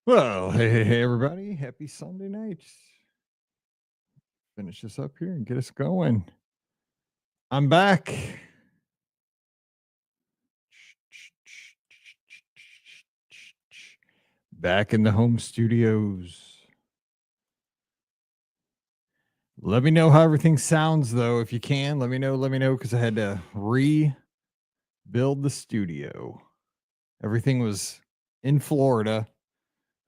Well, hey, everybody. Happy Sunday night. Finish this up here and get us going. I'm back. Back in the home studios. Let me know how everything sounds, though, if you can. Let me know, because I had to rebuild the studio. Everything was in Florida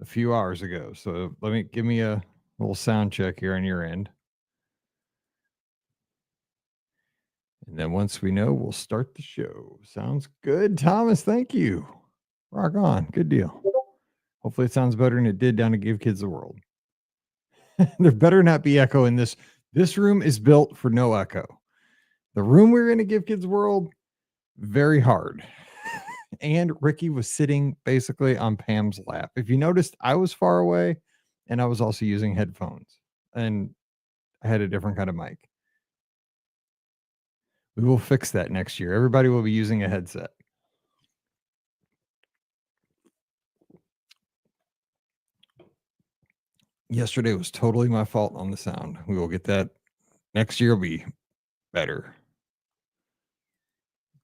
a few hours ago. So give me a little sound check here on your end. And then once we know, we'll start the show. Sounds good, Thomas. Thank you. Rock on. Good deal. Hopefully it sounds better than it did down to Give Kids the World. There better not be echo in this. This room is built for no echo. The room we're going to Give Kids World, very hard. And Ricky was sitting basically on Pam's lap. If you noticed, I was far away and I was also using headphones. And I had a different kind of mic. We will fix that next year. Everybody will be using a headset. Yesterday was totally my fault on the sound. We will get that. Next year will be better.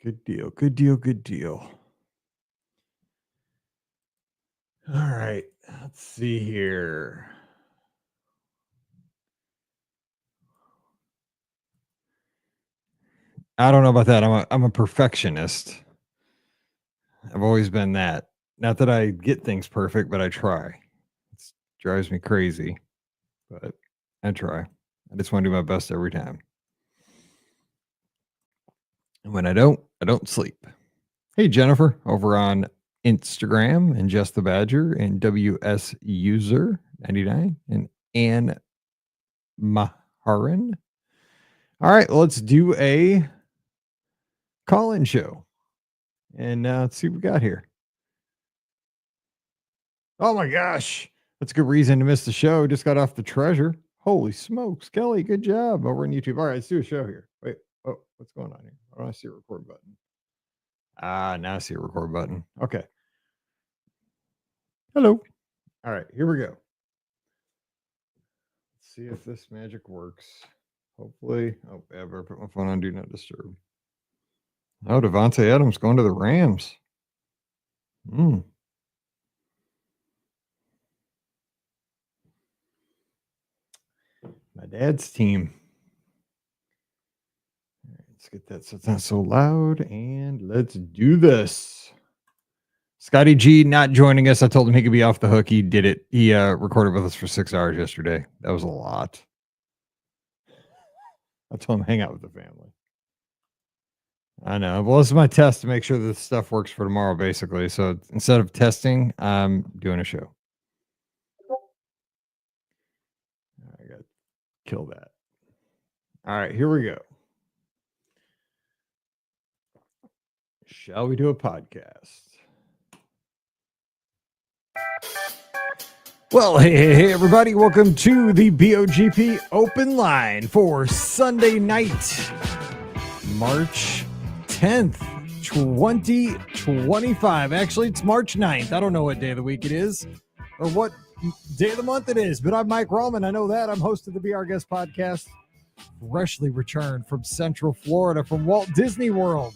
Good deal. Good deal. Good deal. All right. Let's see here. I don't know about that. I'm a perfectionist. I've always been that. Not that I get things perfect, but I try. It drives me crazy, but I try. I just want to do my best every time. And when I don't sleep. Hey, Jennifer, over on Instagram and Just the Badger and WS User 99 and Ann Maharan. All right, let's do a call-in show. And let's see what we got here. Oh my gosh. That's a good reason to miss the show. Just got off the treasure. Holy smokes. Kelly, good job over on YouTube. All right, let's do a show here. Wait. Oh, what's going on here? I don't see a record button. Now I see a record button. Okay. Hello. All right, here we go. Let's see if this magic works. Hopefully. Oh, I better put my phone on Do Not Disturb. Oh, Devontae Adams going to the Rams. My dad's team. All right, let's get that so it's not so loud, and let's do this. Scotty G not joining us. I told him he could be off the hook. He did it. He recorded with us for 6 hours yesterday. That was a lot. I told him hang out with the family. I know. Well, this is my test to make sure that the stuff works for tomorrow, basically. So instead of testing, I'm doing a show. I got to kill that. All right, here we go. Shall we do a podcast? Well, hey, everybody. Welcome to the BOGP Open Line for Sunday night, March 10th, 2025. Actually, it's March 9th. I don't know what day of the week it is or what day of the month it is, but I'm Mike Rallman. I know that. I'm host of the Be Our Guest podcast, freshly returned from Central Florida from Walt Disney World.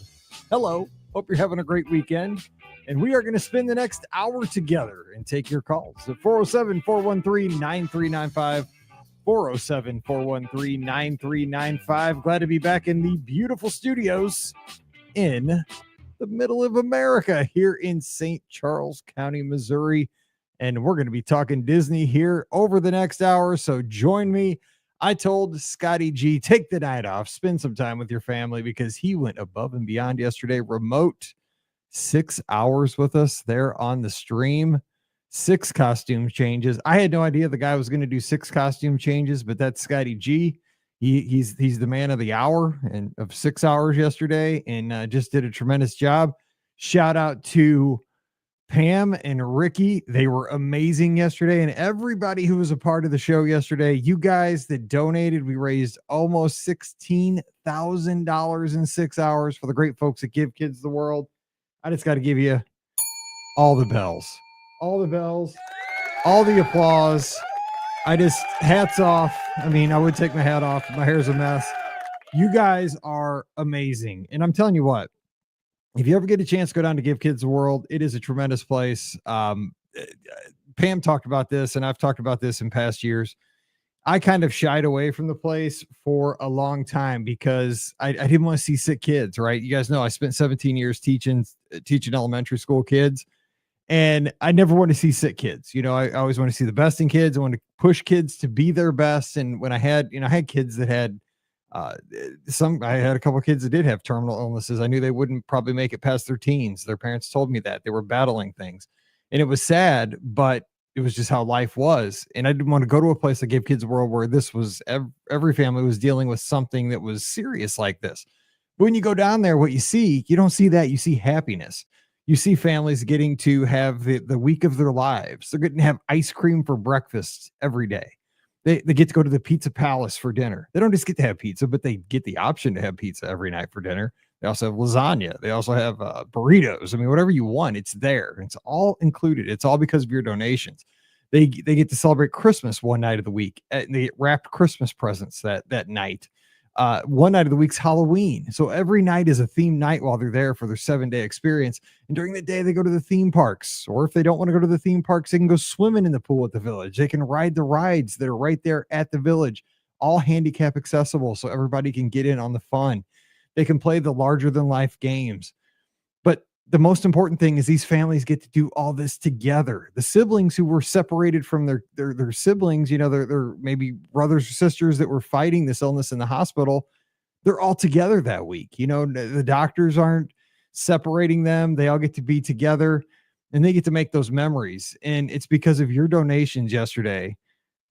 Hello. Hope you're having a great weekend. And we are going to spend the next hour together and take your calls at 407-413-9395. 407-413-9395. Glad to be back in the beautiful studios in the middle of America here in St. Charles County, Missouri. And we're going to be talking Disney here over the next hour. So join me. I told Scotty G, take the night off, spend some time with your family because he went above and beyond yesterday. Remote 6 hours with us there on the stream. 6 costume changes. I had no idea the guy was going to do 6 costume changes, but that's Scotty G. He's the man of the hour and of 6 hours yesterday, and just did a tremendous job. Shout out to Pam and Ricky. They were amazing yesterday, and everybody who was a part of the show yesterday. You guys that donated, we raised almost $16,000 in 6 hours for the great folks that Give Kids the World. I just got to give you all the bells. All the bells. all the applause. I just, hats off. I mean, I would take my hat off. My hair's a mess. You guys are amazing. And I'm telling you what, if you ever get a chance to go down to Give Kids the World, it is a tremendous place. Pam talked about this, and I've talked about this in past years. I kind of shied away from the place for a long time because I didn't want to see sick kids, right? You guys know I spent 17 years teaching elementary school kids, and I never want to see sick kids. I always want to see the best in kids. I want to push kids to be their best. And when I had kids that had I had a couple of kids that did have terminal illnesses. I knew they wouldn't probably make it past their teens. Their parents told me that they were battling things, and it was sad, but it was just how life was. And I didn't want to go to a place that gave kids a world where this was every family was dealing with something that was serious like this. But when you go down there, what you don't see that. You see happiness. You see families getting to have the week of their lives. They're getting to have ice cream for breakfast every day. They get to go to the Pizza Palace for dinner. They don't just get to have pizza, but they get the option to have pizza every night for dinner. They also have lasagna. They also have burritos. I mean, whatever you want, it's there. It's all included. It's all because of your donations. They get to celebrate Christmas one night of the week. And they get wrapped Christmas presents that night. One night of the week's Halloween. So every night is a themed night while they're there for their 7-day experience. And during the day, they go to the theme parks. Or if they don't want to go to the theme parks, they can go swimming in the pool at the village. They can ride the rides that are right there at the village, all handicap accessible. So everybody can get in on the fun. They can play the larger than life games. But the most important thing is these families get to do all this together. The siblings who were separated from their siblings, their maybe brothers or sisters that were fighting this illness in the hospital, they're all together that week. The doctors aren't separating them. They all get to be together, and they get to make those memories. And it's because of your donations yesterday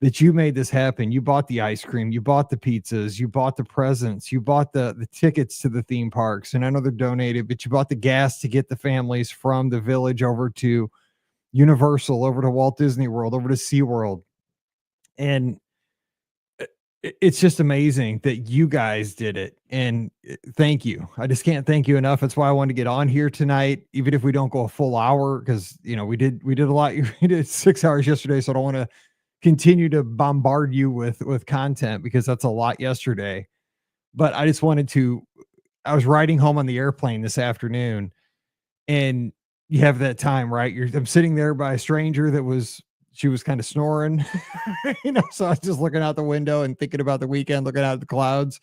that you made this happen. You bought the ice cream, you bought the pizzas, you bought the presents, you bought the tickets to the theme parks. And I know they're donated, but you bought the gas to get the families from the village over to Universal, over to Walt Disney World, over to SeaWorld. And it's just amazing that you guys did it. And thank you. I just can't thank you enough. That's why I wanted to get on here tonight, even if we don't go a full hour, because we did a lot. We did 6 hours yesterday, so I don't want to continue to bombard you with content because that's a lot yesterday. But I just I was riding home on the airplane this afternoon, and you have that time, right? I'm sitting there by a stranger she was kind of snoring, so I was just looking out the window and thinking about the weekend, looking out at the clouds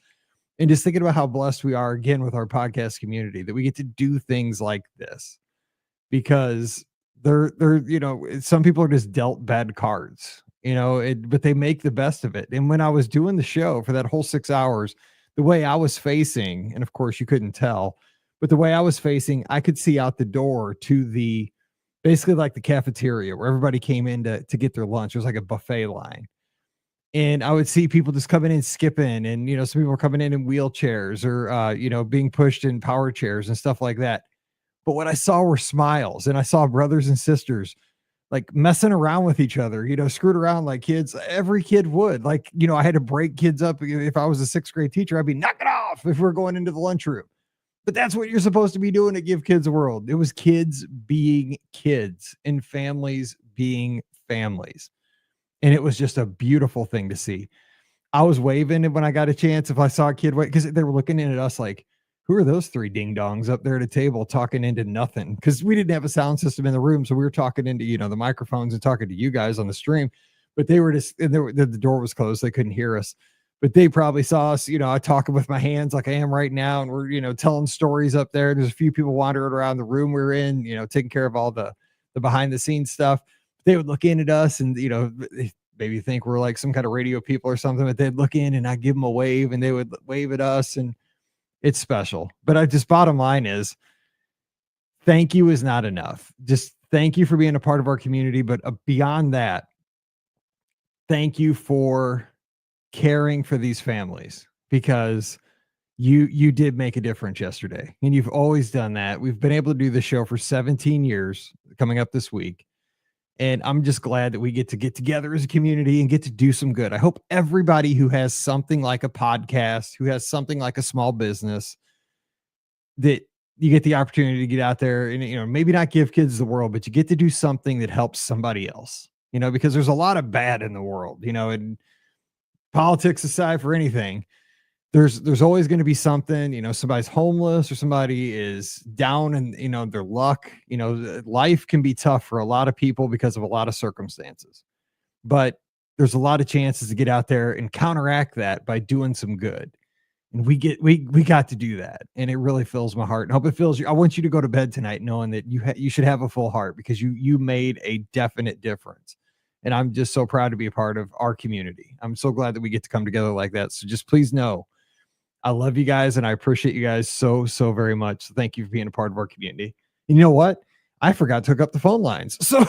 and just thinking about how blessed we are again with our podcast community, that we get to do things like this because they're some people are just dealt bad cards. But they make the best of it. And when I was doing the show for that whole 6 hours, the way I was facing, and of course you couldn't tell, but the way I was facing, I could see out the door to basically like the cafeteria where everybody came in to get their lunch. It was like a buffet line. And I would see people just coming in, skipping, and, some people were coming in wheelchairs or, being pushed in power chairs and stuff like that. But what I saw were smiles, and I saw brothers and sisters like messing around with each other, screwed around like kids. Every kid would. Like, I had to break kids up. If I was a 6th grade teacher, I'd be knock it off if we're going into the lunchroom. But that's what you're supposed to be doing to Give Kids a World. It was kids being kids and families being families. And it was just a beautiful thing to see. I was waving when I got a chance. If I saw a kid wait, because they were looking in at us like, who are those 3 ding dongs up there at a table talking into nothing? Because we didn't have a sound system in the room. So we were talking into, the microphones and talking to you guys on the stream. But they were just, and the door was closed. They couldn't hear us. But they probably saw us, I talking with my hands like I am right now. And we're, telling stories up there. There's a few people wandering around the room we're in, taking care of all the behind the scenes stuff. They would look in at us and, maybe think we're like some kind of radio people or something. But they'd look in and I'd give them a wave and they would wave at us. And it's special. But bottom line is, thank you is not enough. Just thank you for being a part of our community. But beyond that, thank you for caring for these families, because you did make a difference yesterday, and you've always done that. We've been able to do this show for 17 years coming up this week. And I'm just glad that we get together as a community and get to do some good. I hope everybody who has something like a podcast, who has something like a small business, that you get the opportunity to get out there and, maybe not give kids the world, but you get to do something that helps somebody else. because there's a lot of bad in the world, and politics aside for anything, there's always going to be something, somebody's homeless or somebody is down and, their luck, life can be tough for a lot of people because of a lot of circumstances, but there's a lot of chances to get out there and counteract that by doing some good. And we got to do that. And it really fills my heart, and I hope it fills you. I want you to go to bed tonight knowing that you should have a full heart because you made a definite difference. And I'm just so proud to be a part of our community. I'm so glad that we get to come together like that. So just please know I love you guys and I appreciate you guys so, so very much. So thank you for being a part of our community. And you know what? I forgot to hook up the phone lines. So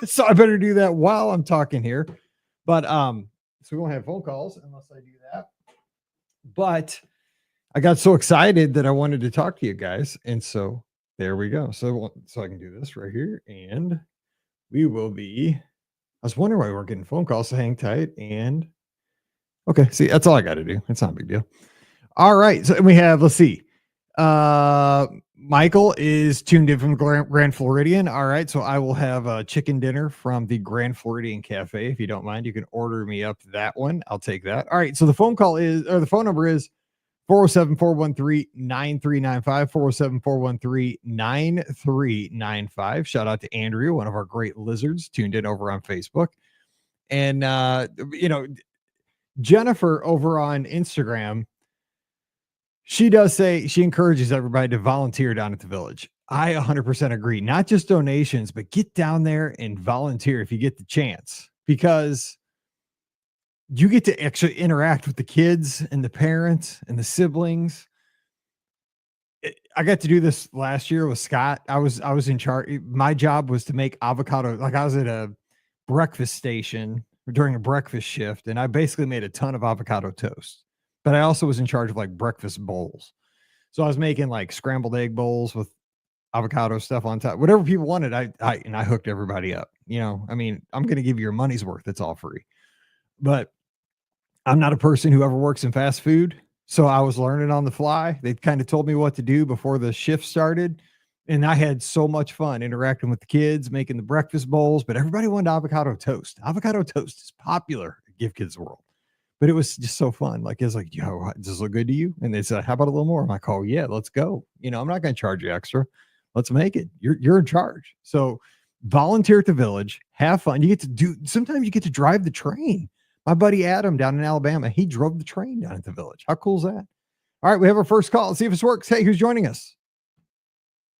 so I better do that while I'm talking here. But so we won't have phone calls unless I do that. But I got so excited that I wanted to talk to you guys. And so there we go. So I can do this right here. And we will be. I was wondering why we weren't getting phone calls. So hang tight. And okay, see, that's all I got to do. It's not a big deal. All right. So we have, let's see. Michael is tuned in from Grand Floridian. All right. So I will have a chicken dinner from the Grand Floridian Cafe. If you don't mind, you can order me up that one. I'll take that. All right. So the phone number is 407-413-9395, 407-413-9395. Shout out to Andrew, one of our great lizards tuned in over on Facebook. And, Jennifer over on Instagram, she does say she encourages everybody to volunteer down at the village. I 100% agree. Not just donations, but get down there and volunteer if you get the chance, because you get to actually interact with the kids and the parents and the siblings. I got to do this last year with Scott. I was in charge. My job was to make avocado. Like I was at a breakfast station during a breakfast shift, and I basically made a ton of avocado toast. But I also was in charge of like breakfast bowls. So I was making like scrambled egg bowls with avocado stuff on top. Whatever people wanted, I hooked everybody up. I'm going to give you your money's worth. It's all free. But I'm not a person who ever works in fast food. So I was learning on the fly. They kind of told me what to do before the shift started. And I had so much fun interacting with the kids, making the breakfast bowls, but everybody wanted avocado toast. Avocado toast is popular at Give Kids World. But it was just so fun. Like, it's like, yo, does this look good to you? And they said, how about a little more? I'm like, oh yeah, let's go. I'm not going to charge you extra. Let's make it. You're in charge. So volunteer at the village, have fun. Sometimes you get to drive the train. My buddy Adam down in Alabama, he drove the train down at the village. How cool is that? All right, we have our first call. Let's see if this works. Hey, who's joining us?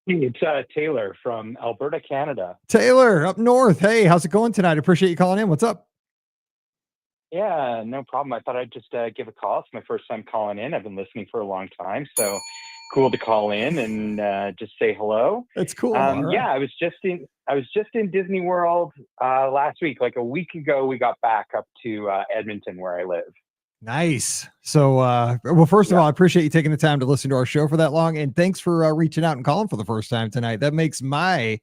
Hey, it's Taylor from Alberta, Canada. Taylor, up north. Hey, how's it going tonight? I appreciate you calling in. What's up? Yeah, no problem. I thought I'd just give a call. It's my first time calling in. I've been listening for a long time, so cool to call in and just say hello. That's cool. Right. Yeah, I was just in Disney World last week. Like a week ago, we got back up to Edmonton, where I live. Nice. So, well, first of all, I appreciate you taking the time to listen to our show for that long, and thanks for reaching out and calling for the first time tonight. That makes my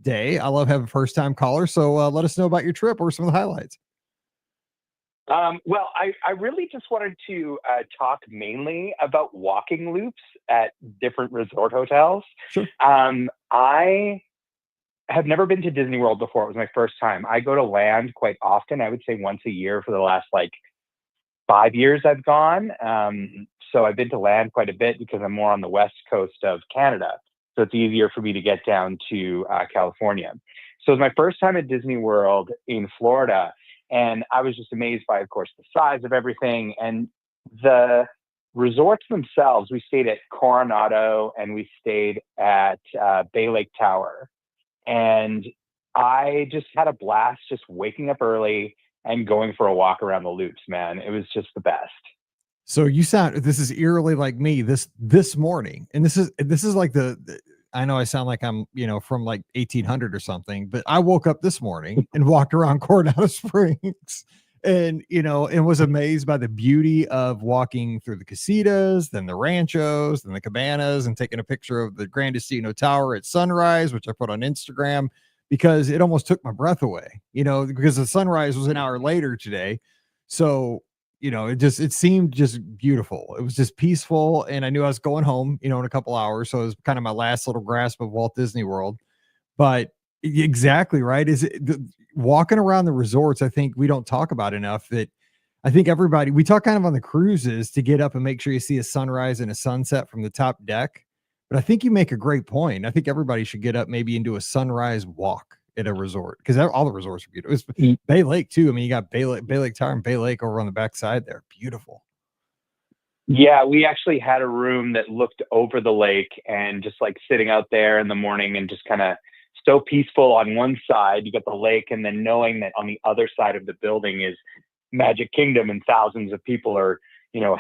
day. I love having first time callers. So, let us know about your trip or some of the highlights. Well, I really just wanted to talk mainly about walking loops at different resort hotels. Sure. I have never been to Disney World before. It was my first time. I go to land quite often. I would say once a year for the last 5 years I've gone. So I've been to land quite a bit because I'm more on the west coast of Canada. So it's easier for me to get down to California. So it was my first time at Disney World in Florida. And I was just amazed by, of course, the size of everything and the resorts themselves. We stayed at Coronado and we stayed at Bay Lake Tower. And I just had a blast just waking up early and going for a walk around the loops, man. It was just the best. So this is eerily like me this morning. And this is like I know I sound like I'm, from 1800 or something, but I woke up this morning and walked around Coronado Springs and, and was amazed by the beauty of walking through the casitas, then the ranchos, then the cabanas, and taking a picture of the Grand Destino Tower at sunrise, which I put on Instagram because it almost took my breath away, because the sunrise was an hour later today. So, it seemed just beautiful. It was just peaceful. And I knew I was going home, in a couple hours. So it was kind of my last little grasp of Walt Disney World. But Exactly right. Walking around the resorts? I think we don't talk about enough that I think we talk kind of on the cruises to get up and make sure you see a sunrise and a sunset from the top deck. But I think you make a great point. I think everybody should get up maybe and do a sunrise walk at a resort because all the resorts are beautiful. It's Bay Lake too. I mean, you got Bay Lake Tower and Bay Lake over on the backside there. Beautiful. Yeah, we actually had a room that looked over the lake and just like sitting out there in the morning and just kind of so peaceful on one side, you got the lake, and then knowing that on the other side of the building is Magic Kingdom and thousands of people are,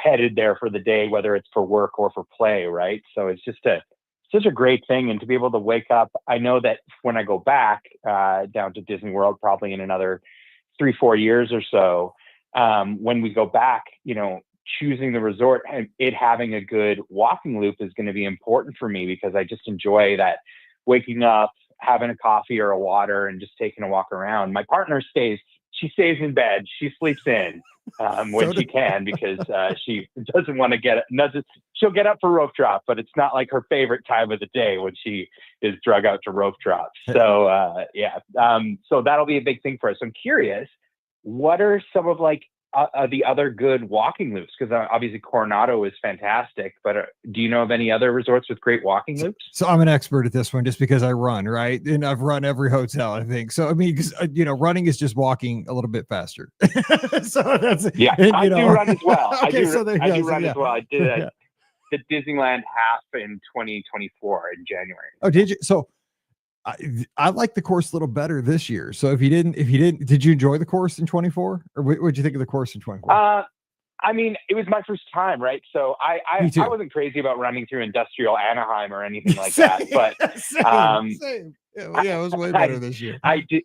headed there for the day, whether it's for work or for play, right? So it's just such a great thing. And to be able to wake up, I know that when I go back down to Disney World, probably in another 3-4 years or so, when we go back, choosing the resort and it having a good walking loop is going to be important for me because I just enjoy that waking up, having a coffee or a water and just taking a walk around. My partner stays in bed. She sleeps in when she can because she doesn't want to she'll get up for rope drop, but it's not like her favorite time of the day when she is drug out to rope drop. So so that'll be a big thing for us. I'm curious, what are some of the other good walking loops? Because obviously Coronado is fantastic, but do you know of any other resorts with great walking loops? So I'm an expert at this one just because I run, right? And I've run every hotel, I think. So, I mean, because, running is just walking a little bit faster. So that's, I do run as well. Okay, I do run as well. I did the Disneyland half in 2024 in January. Oh, did you? So I like the course a little better this year. So if you didn't, did you enjoy the course in 24 or what did you think of the course in 24? I mean, it was my first time, right? So I wasn't crazy about running through industrial Anaheim or anything like that, but same. Yeah, it was way better this year. I did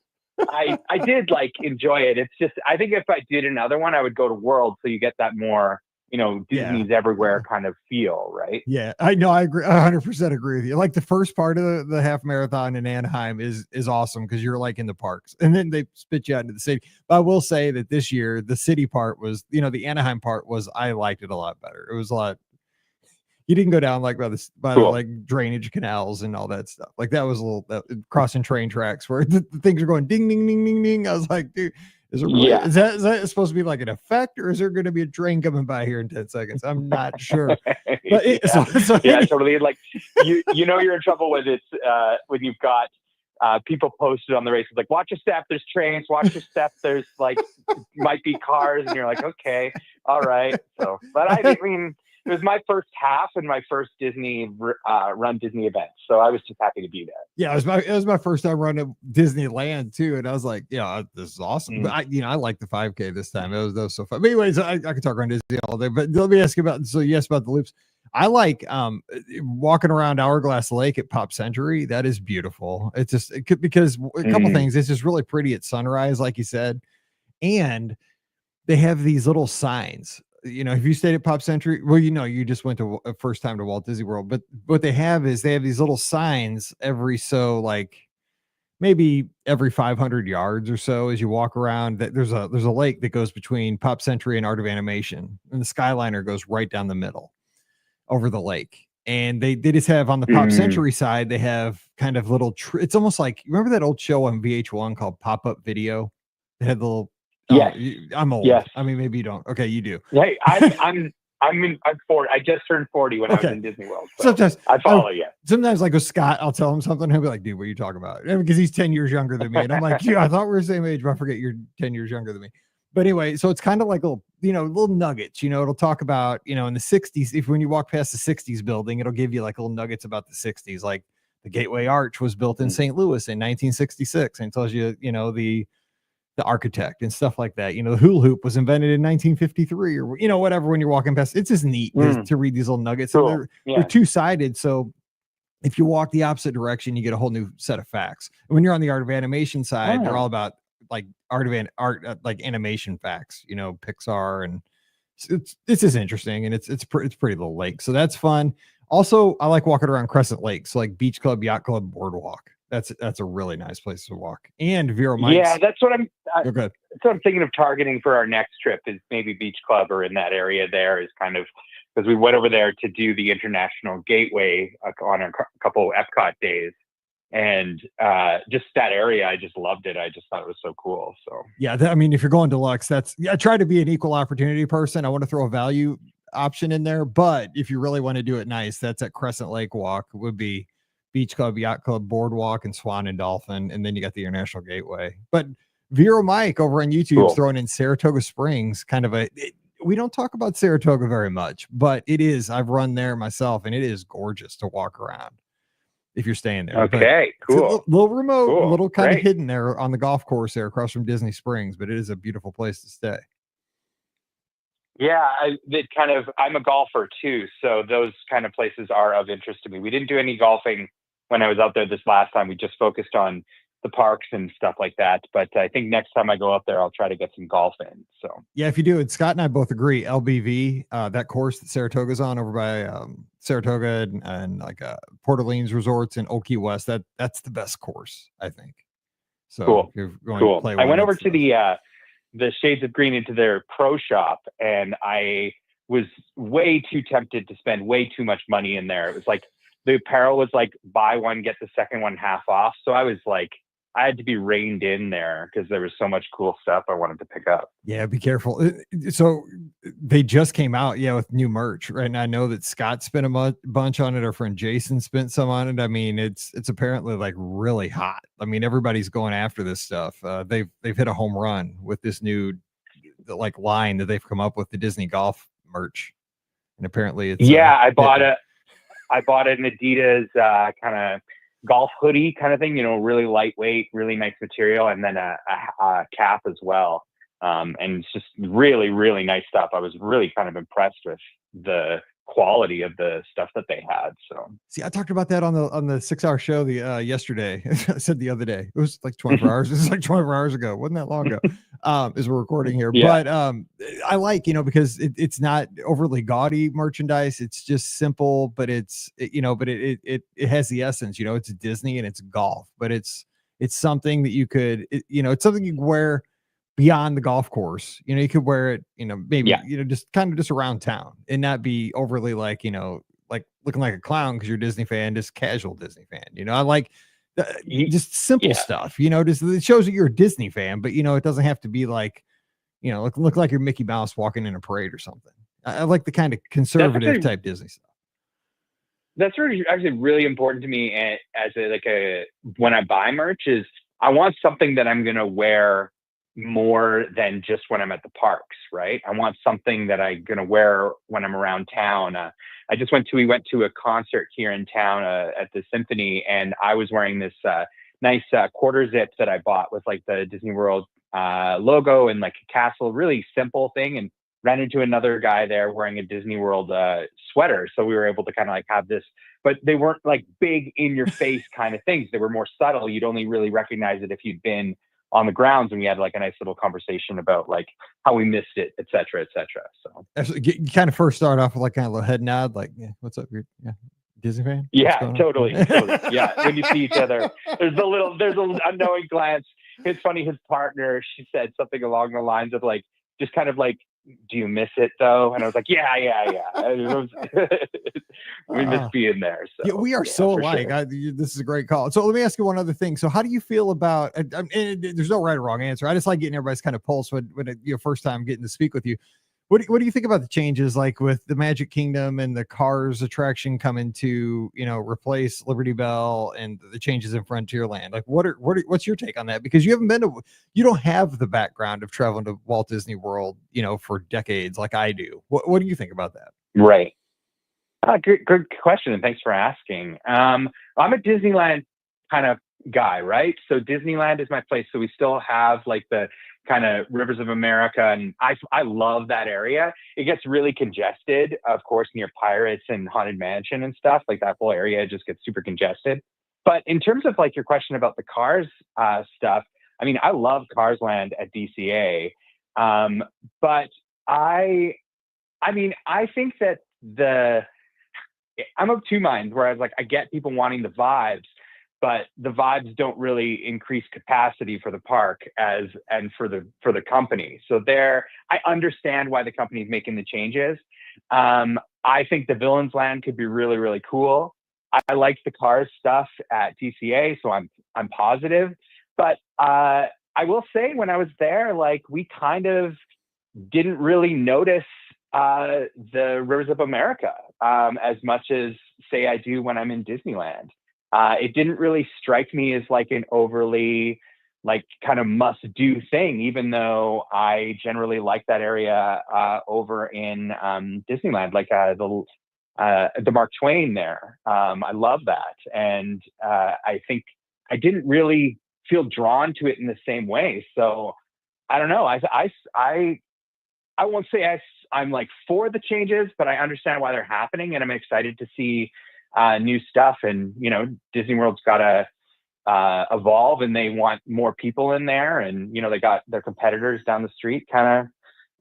enjoy it. It's just, I think if I did another one, I would go to World. So you get that more, Disney's everywhere kind of feel, right? Yeah, I know. I agree. 100% agree with you. Like the first part of the half marathon in Anaheim is awesome because you're like in the parks and then they spit you out into the city. But I will say that this year, the city part was, the Anaheim part was, I liked it a lot better. It was a lot. You didn't go down by the drainage canals and all that stuff. Like that was a little crossing train tracks where the things are going ding, ding, ding, ding, ding. I was like, dude, is it really, is that supposed to be like an effect or is there going to be a train coming by here in 10 seconds? I'm not sure. But totally. Like you're in trouble when it's when you've got people posted on the races like, watch your step, there's trains, watch your step, there's might be cars, and you're like, okay, all right. So, but I mean, it was my first half and my first Disney run Disney event, so I was just happy to be there. Yeah, it was my first time running Disneyland too, and I was like, yeah, this is awesome. But I like the 5K this time. It was so fun. But anyways, I could talk around Disney all day. But let me ask you about. So yes, about the loops. I like walking around Hourglass Lake at Pop Century. That is beautiful. It's just because a couple things. It's just really pretty at sunrise, like you said, and they have these little signs. If you stayed at Pop Century, well, you just went to a first time to Walt Disney World, but what they have these little signs maybe every 500 yards or so as you walk around. That there's a lake that goes between Pop Century and Art of Animation, and the Skyliner goes right down the middle over the lake. And they just have on the Pop Century side, they have kind of little. It's almost like, remember that old show on VH1 called Pop Up Video? They had the little. Yes. I'm old. Yes. I mean, maybe you don't. Okay, you do. Hey, I'm 40. I just turned 40 when I was in Disney World. So sometimes I follow you. Sometimes like with Scott, I'll tell him something. He'll be like, dude, what are you talking about? Because he's 10 years younger than me. And I'm like, yeah, I thought we were the same age, but I forget you're 10 years younger than me. But anyway, so it's kind of like little nuggets, it'll talk about, in the 60s, when you walk past the 60s building, it'll give you like little nuggets about the 60s. Like the Gateway Arch was built in St. Louis in 1966 and tells you, the architect and stuff like that. The hula hoop was invented in 1953 or, whatever, when you're walking past. It's just neat to read these little nuggets. Cool. They're two-sided. So if you walk the opposite direction, you get a whole new set of facts. And when you're on the Art of Animation side, they're all about like like animation facts, Pixar, and it's just interesting. And it's pretty little lake. So that's fun. Also, I like walking around Crescent Lake. So like Beach Club, Yacht Club, Boardwalk. That's a really nice place to walk. And Vero Mike's. Yeah, that's what that's what I'm thinking of targeting for our next trip, is maybe Beach Club or in that area there, is kind of, because we went over there to do the International Gateway on a couple of Epcot days. And just that area, I just loved it. I just thought it was so cool. So Yeah, I mean, if you're going deluxe, I try to be an equal opportunity person. I want to throw a value option in there, but if you really want to do it nice, that's at Crescent Lake Walk. Would be Beach Club, Yacht Club, Boardwalk, and Swan and Dolphin, and then you got the International Gateway. But Vero Mike over on YouTube cool. throwing in Saratoga Springs, kind of we don't talk about Saratoga very much, but it is. I've run there myself, and it is gorgeous to walk around if you're staying there. Okay, but cool. It's a little remote, cool. a little kind Great. of hidden there on the golf course there across from Disney Springs, but it is a beautiful place to stay. Yeah, I'm a golfer too, so those kind of places are of interest to me. We didn't do any golfing when I was out there this last time. We just focused on the parks and stuff like that. But I think next time I go up there, I'll try to get some golf in. So yeah, if you do it, Scott and I both agree. LBV, that course that Saratoga's on over by Saratoga and like Port Orleans Resorts and Old Key West, that's the best course, I think. So cool. If you're going cool. to play I went over to the Shades of Green, into their pro shop, and I was way too tempted to spend way too much money in there. It was like the apparel was like buy one get the second one half off. So I was like, I had to be reined in there because there was so much cool stuff I wanted to pick up. Yeah, be careful. So they just came out, with new merch, right? And I know that Scott spent a bunch on it. Our friend Jason spent some on it. I mean, it's apparently like really hot. I mean, everybody's going after this stuff. They've hit a home run with this new like line that they've come up with, the Disney golf merch, and apparently it's I bought an Adidas kind of golf hoodie kind of thing, really lightweight, really nice material, and then a cap as well. And it's just really, really nice stuff. I was really kind of impressed with the quality of the stuff that they had. So see, I talked about that on the 6-hour show yesterday. I said the other day, it was like 24 hours. It was like 24 hours ago. Wasn't that long ago? As we're recording here. Yeah. But I like, because it's not overly gaudy merchandise. It's just simple, but it has the essence, it's Disney and it's golf, but it's something that you could, it's something you can wear beyond the golf course. You could wear it, maybe, just kind of just around town and not be overly like, like looking like a clown because you're a Disney fan, just casual Disney fan. I like just simple stuff, just it shows that you're a Disney fan, but it doesn't have to be like, look like you're Mickey Mouse walking in a parade or something. I like the kind of conservative type Disney stuff. That's actually really important to me as when I buy merch is I want something that I'm going to wear more than just when I'm at the parks, right? I want something that I'm going to wear when I'm around town. We went to a concert here in town at the Symphony, and I was wearing this nice quarter zip that I bought with like the Disney World logo and like a castle, really simple thing, and ran into another guy there wearing a Disney World sweater. So we were able to kind of like have this, but they weren't like big in your face kind of things. They were more subtle. You'd only really recognize it if you'd been on the grounds, and we had like a nice little conversation about like how we missed it, et cetera, et cetera. So you kind of first start off with like kind of a little head nod, like, yeah, what's up? You're Disney fan? Yeah, totally. Yeah. When you see each other, there's an unknowing glance. It's funny. His partner, she said something along the lines of like, just kind of like, do you miss it though? And I was like, yeah. We miss being there. So yeah, we are so alike. Sure. This is a great call. So let me ask you one other thing. So how do you feel about, and there's no right or wrong answer. I just like getting everybody's kind of pulse when your first time getting to speak with you. What do you think about the changes, like with the Magic Kingdom and the Cars attraction coming to, replace Liberty Bell, and the changes in Frontierland? Like, what's your take on that? Because you don't have the background of traveling to Walt Disney World, for decades like I do. What do you think about that? Right. Good question, and thanks for asking. I'm a Disneyland kind of guy, right? So Disneyland is my place. So we still have like the kind of Rivers of America, and I love that area. It gets really congested, of course, near Pirates and Haunted Mansion and stuff. Like that whole area just gets super congested. But in terms of like your question about the Cars stuff, I mean, I love Cars Land at DCA, but I think that I'm of two minds. Whereas like I get people wanting the vibes, but the vibes don't really increase capacity for the park and for the company. So I understand why the company is making the changes. I think the Villains Land could be really, really cool. I like the Cars stuff at TCA, so I'm positive. But I will say, when I was there, like, we kind of didn't really notice the Rivers of America as much as, say, I do when I'm in Disneyland. It didn't really strike me as like an overly like kind of must do thing, even though I generally like that area over in Disneyland, like the Mark Twain there. I love that. And I think I didn't really feel drawn to it in the same way. So I don't know. I won't say I'm like for the changes, but I understand why they're happening, and I'm excited to see new stuff. And, you know, Disney World's got to evolve, and they want more people in there. And, you know, they got their competitors down the street kind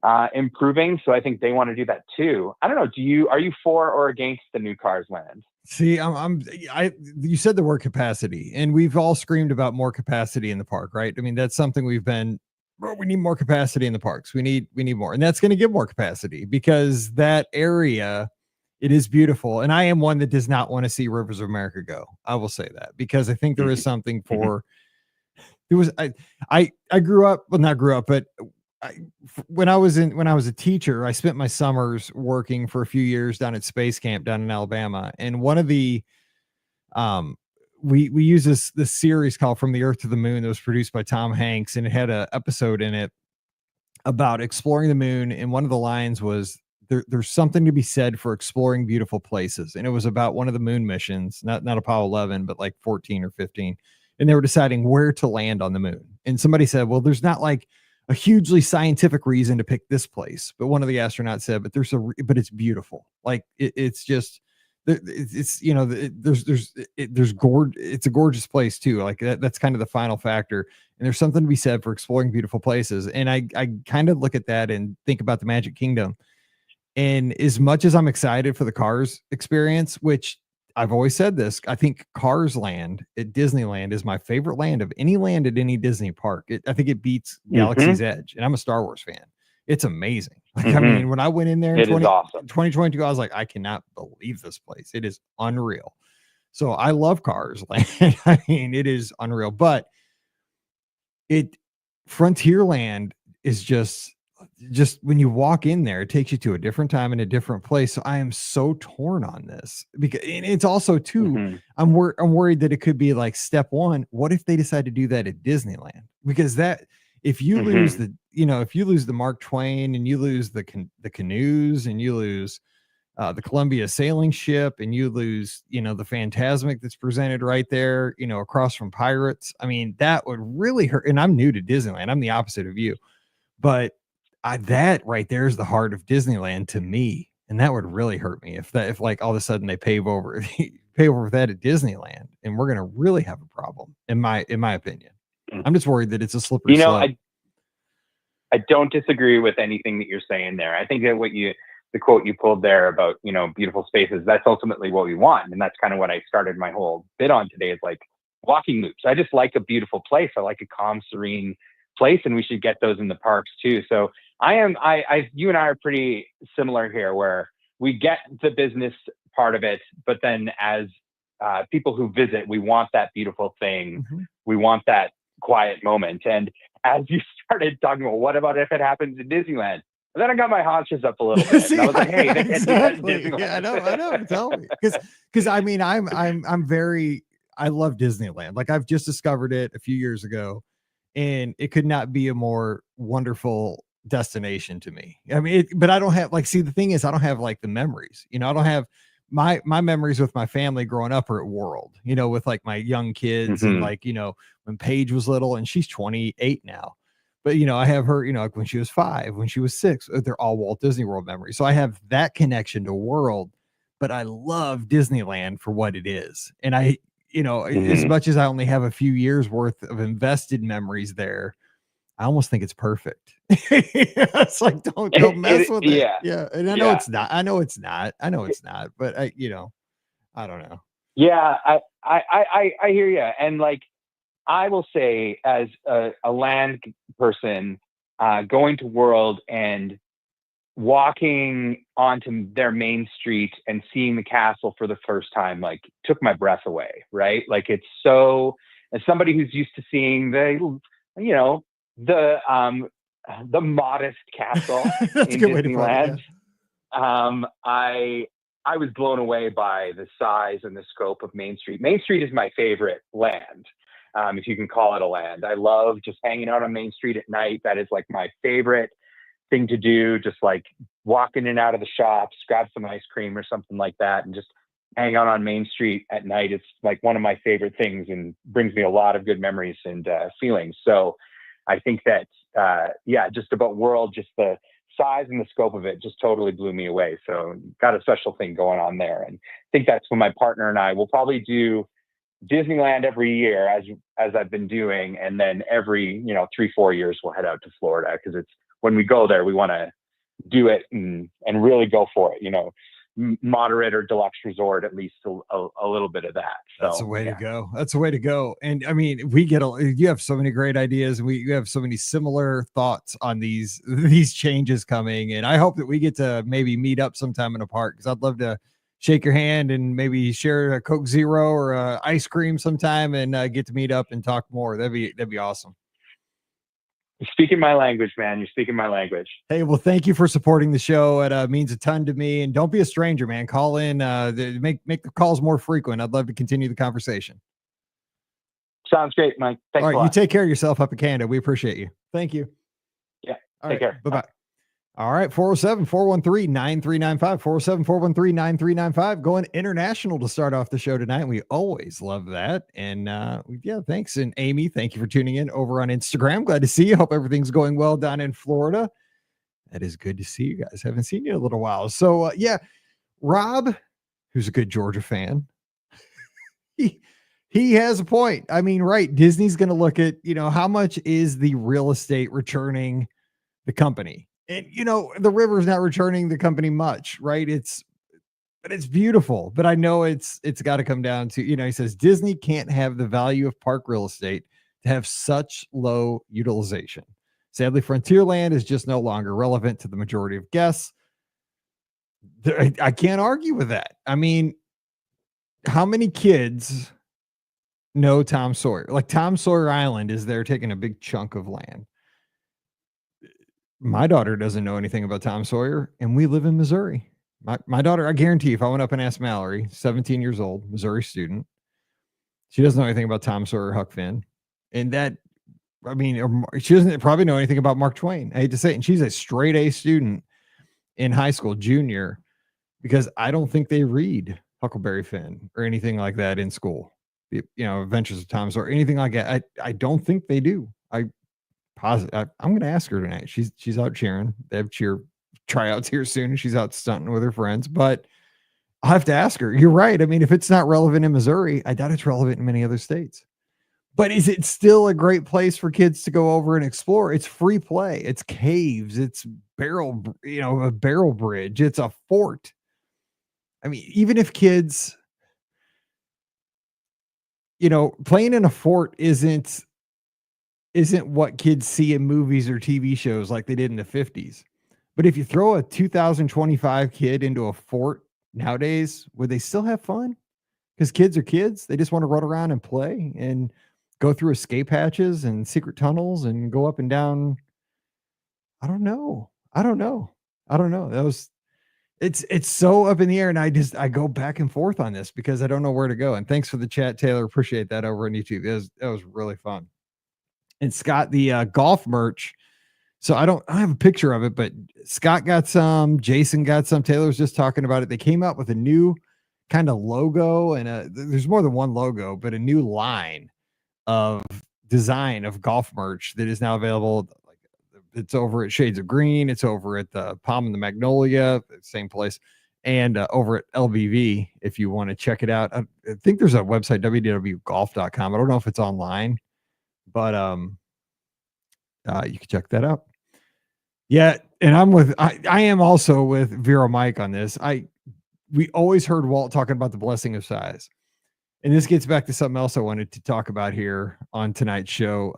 of improving. So I think they want to do that too. I don't know. Are you for or against the new Cars Land? See, you said the word capacity, and we've all screamed about more capacity in the park, right? I mean, that's something we need more capacity in the parks. We need more, and that's going to give more capacity, because that area, it is beautiful. And I am one that does not want to see Rivers of America go. I will say that, because I think there is something for, I grew up, well, not grew up, but when I was a teacher, I spent my summers working for a few years down at Space Camp down in Alabama. And one of the, we use this series called From the Earth to the Moon that was produced by Tom Hanks, and it had an episode in it about exploring the moon. And one of the lines was, there's something to be said for exploring beautiful places. And it was about one of the moon missions, not Apollo 11, but like 14 or 15. And they were deciding where to land on the moon. And somebody said, well, there's not like a hugely scientific reason to pick this place. But one of the astronauts said, but but it's beautiful. Like it's just, it's, you know, it's a gorgeous place too. Like that's kind of the final factor. And there's something to be said for exploring beautiful places. And I kind of look at that and think about the Magic Kingdom. And as much as I'm excited for the Cars experience, which I've always said this, I think Cars Land at Disneyland is my favorite land of any land at any Disney park. I think it beats Galaxy's Edge, and I'm a Star Wars fan. It's amazing. Like, I mean, when I went in there in 2022, I was like, I cannot believe this place. It is unreal. So I love Cars Land. I mean, it is unreal, but Frontierland is just when you walk in there, it takes you to a different time and a different place. So I am so torn on this, because it's also too, I'm worried that it could be like step one. What if they decide to do that at Disneyland? Because that, if you lose if you lose the Mark Twain, and you lose the canoes, and you lose the Columbia sailing ship, and you lose, the Fantasmic that's presented right there, across from Pirates. I mean, that would really hurt. And I'm new to Disneyland. I'm the opposite of you, but that right there is the heart of Disneyland to me. And that would really hurt me if like all of a sudden they pave over that at Disneyland, and we're going to really have a problem, in my opinion. I'm just worried that it's a slippery slope. I don't disagree with anything that you're saying there. I think that the quote you pulled there about, beautiful spaces, that's ultimately what we want. And that's kind of what I started my whole bit on today, is like walking loops. I just like a beautiful place. I like a calm, serene place, and we should get those in the parks too. So you and I are pretty similar here, where we get the business part of it, but then as people who visit, we want that beautiful thing. We want that quiet moment. And as you started talking about, what about if it happens in Disneyland? And then I got my haunches up a little bit. See, and I was like, hey, exactly. Yeah, I know. Tell me. Because I mean, I love Disneyland. Like, I've just discovered it a few years ago, and it could not be a more wonderful destination to me. I mean, but I don't have the thing is, I don't have like the memories, I don't have my memories with my family growing up are at World, with like my young kids, and like, when Paige was little, and she's 28 now, but I have her, like when she was 5, when she was 6, they're all Walt Disney World memories. So I have that connection to World, but I love Disneyland for what it is. And I, as much as I only have a few years worth of invested memories there, I almost think it's perfect. It's like, don't mess with it. Yeah. And I know it's not, but I don't know. Yeah. I hear you. And like, I will say, as a land person, going to World and walking onto their main street and seeing the castle for the first time, like, took my breath away, right? Like, it's so, as somebody who's used to seeing the, you know, the modest castle That's a in good way to put it, Disneyland, yeah. I was blown away by the size and the scope of Main Street. Main Street is my favorite land, if you can call it a land. I love just hanging out on Main Street at night. That is like my favorite thing to do. Just like walk in and out of the shops, grab some ice cream or something like that, and just hang out on Main Street at night. It's like one of my favorite things and brings me a lot of good memories and feelings. So I think that, just about World, just the size and the scope of it just totally blew me away. So got a special thing going on there. And I think that's when my partner and I will probably do Disneyland every year as I've been doing. And then every, 3-4 years we'll head out to Florida, because it's, when we go there, we want to do it and really go for it, moderate or deluxe resort, at least a little bit of that. So, that's the way to go. That's the way to go. And I mean, you have so many great ideas, and you have so many similar thoughts on these changes coming. And I hope that we get to maybe meet up sometime in a park, because I'd love to shake your hand and maybe share a Coke Zero or ice cream sometime, and get to meet up and talk more. That'd be awesome. You're speaking my language, man. You're speaking my language. Hey, well, thank you for supporting the show. It means a ton to me. And don't be a stranger, man. Call in, make the calls more frequent. I'd love to continue the conversation. Sounds great, Mike. Thanks All a right, lot. you take care of yourself up in Canada. We appreciate you. Thank you. Yeah, all take care. Bye-bye. All right, 407-413-9395, 407-413-9395. Going international to start off the show tonight. We always love that. And thanks. And Amy, thank you for tuning in over on Instagram. Glad to see you. Hope everything's going well down in Florida. That is good to see you guys. Haven't seen you in a little while. So, Rob, who's a good Georgia fan, he has a point. I mean, right, Disney's going to look at, how much is the real estate returning the company? And, the river's not returning the company much, right? But it's beautiful. But I know it's got to come down to, he says Disney can't have the value of park real estate to have such low utilization. Sadly, Frontierland is just no longer relevant to the majority of guests. I can't argue with that. I mean, how many kids know Tom Sawyer? Like, Tom Sawyer Island is there taking a big chunk of land. My daughter doesn't know anything about Tom Sawyer, and we live in Missouri. My daughter, I guarantee, if I went up and asked Mallory, 17 years old, Missouri student, she doesn't know anything about Tom Sawyer, Huck Finn. And that, I mean, she doesn't probably know anything about Mark Twain. I hate to say it. And she's a straight A student in high school, junior, because I don't think they read Huckleberry Finn or anything like that in school. Adventures of Tom Sawyer, anything like that. I don't think they do. I'm going to ask her tonight. She's out cheering. They have cheer tryouts here soon, and she's out stunting with her friends. But I'll have to ask her. You're right. I mean, if it's not relevant in Missouri, I doubt it's relevant in many other states. But is it still a great place for kids to go over and explore? It's free play. It's caves. It's a barrel bridge. It's a fort. I mean, even if kids, playing in a fort isn't what kids see in movies or TV shows like they did in the 50s. But if you throw a 2025 kid into a fort nowadays, would they still have fun? Because kids are kids. They just want to run around and play and go through escape hatches and secret tunnels and go up and down. I don't know. It's so up in the air. And I go back and forth on this because I don't know where to go. And thanks for the chat, Taylor. Appreciate that over on YouTube. That was really fun. And Scott, the golf merch. So I have a picture of it, but Scott got some, Jason got some, Taylor was just talking about it. They came out with a new kind of logo, and there's more than one logo, but a new line of design of golf merch that is now available. Like, it's over at Shades of Green. It's over at the Palm and the Magnolia, same place. And over at LBV, if you want to check it out. I think there's a website, www.golf.com. I don't know if it's online, but you can check that out. Yeah, and I am also with Vera Mike on this. We always heard Walt talking about the blessing of size. And this gets back to something else I wanted to talk about here on tonight's show.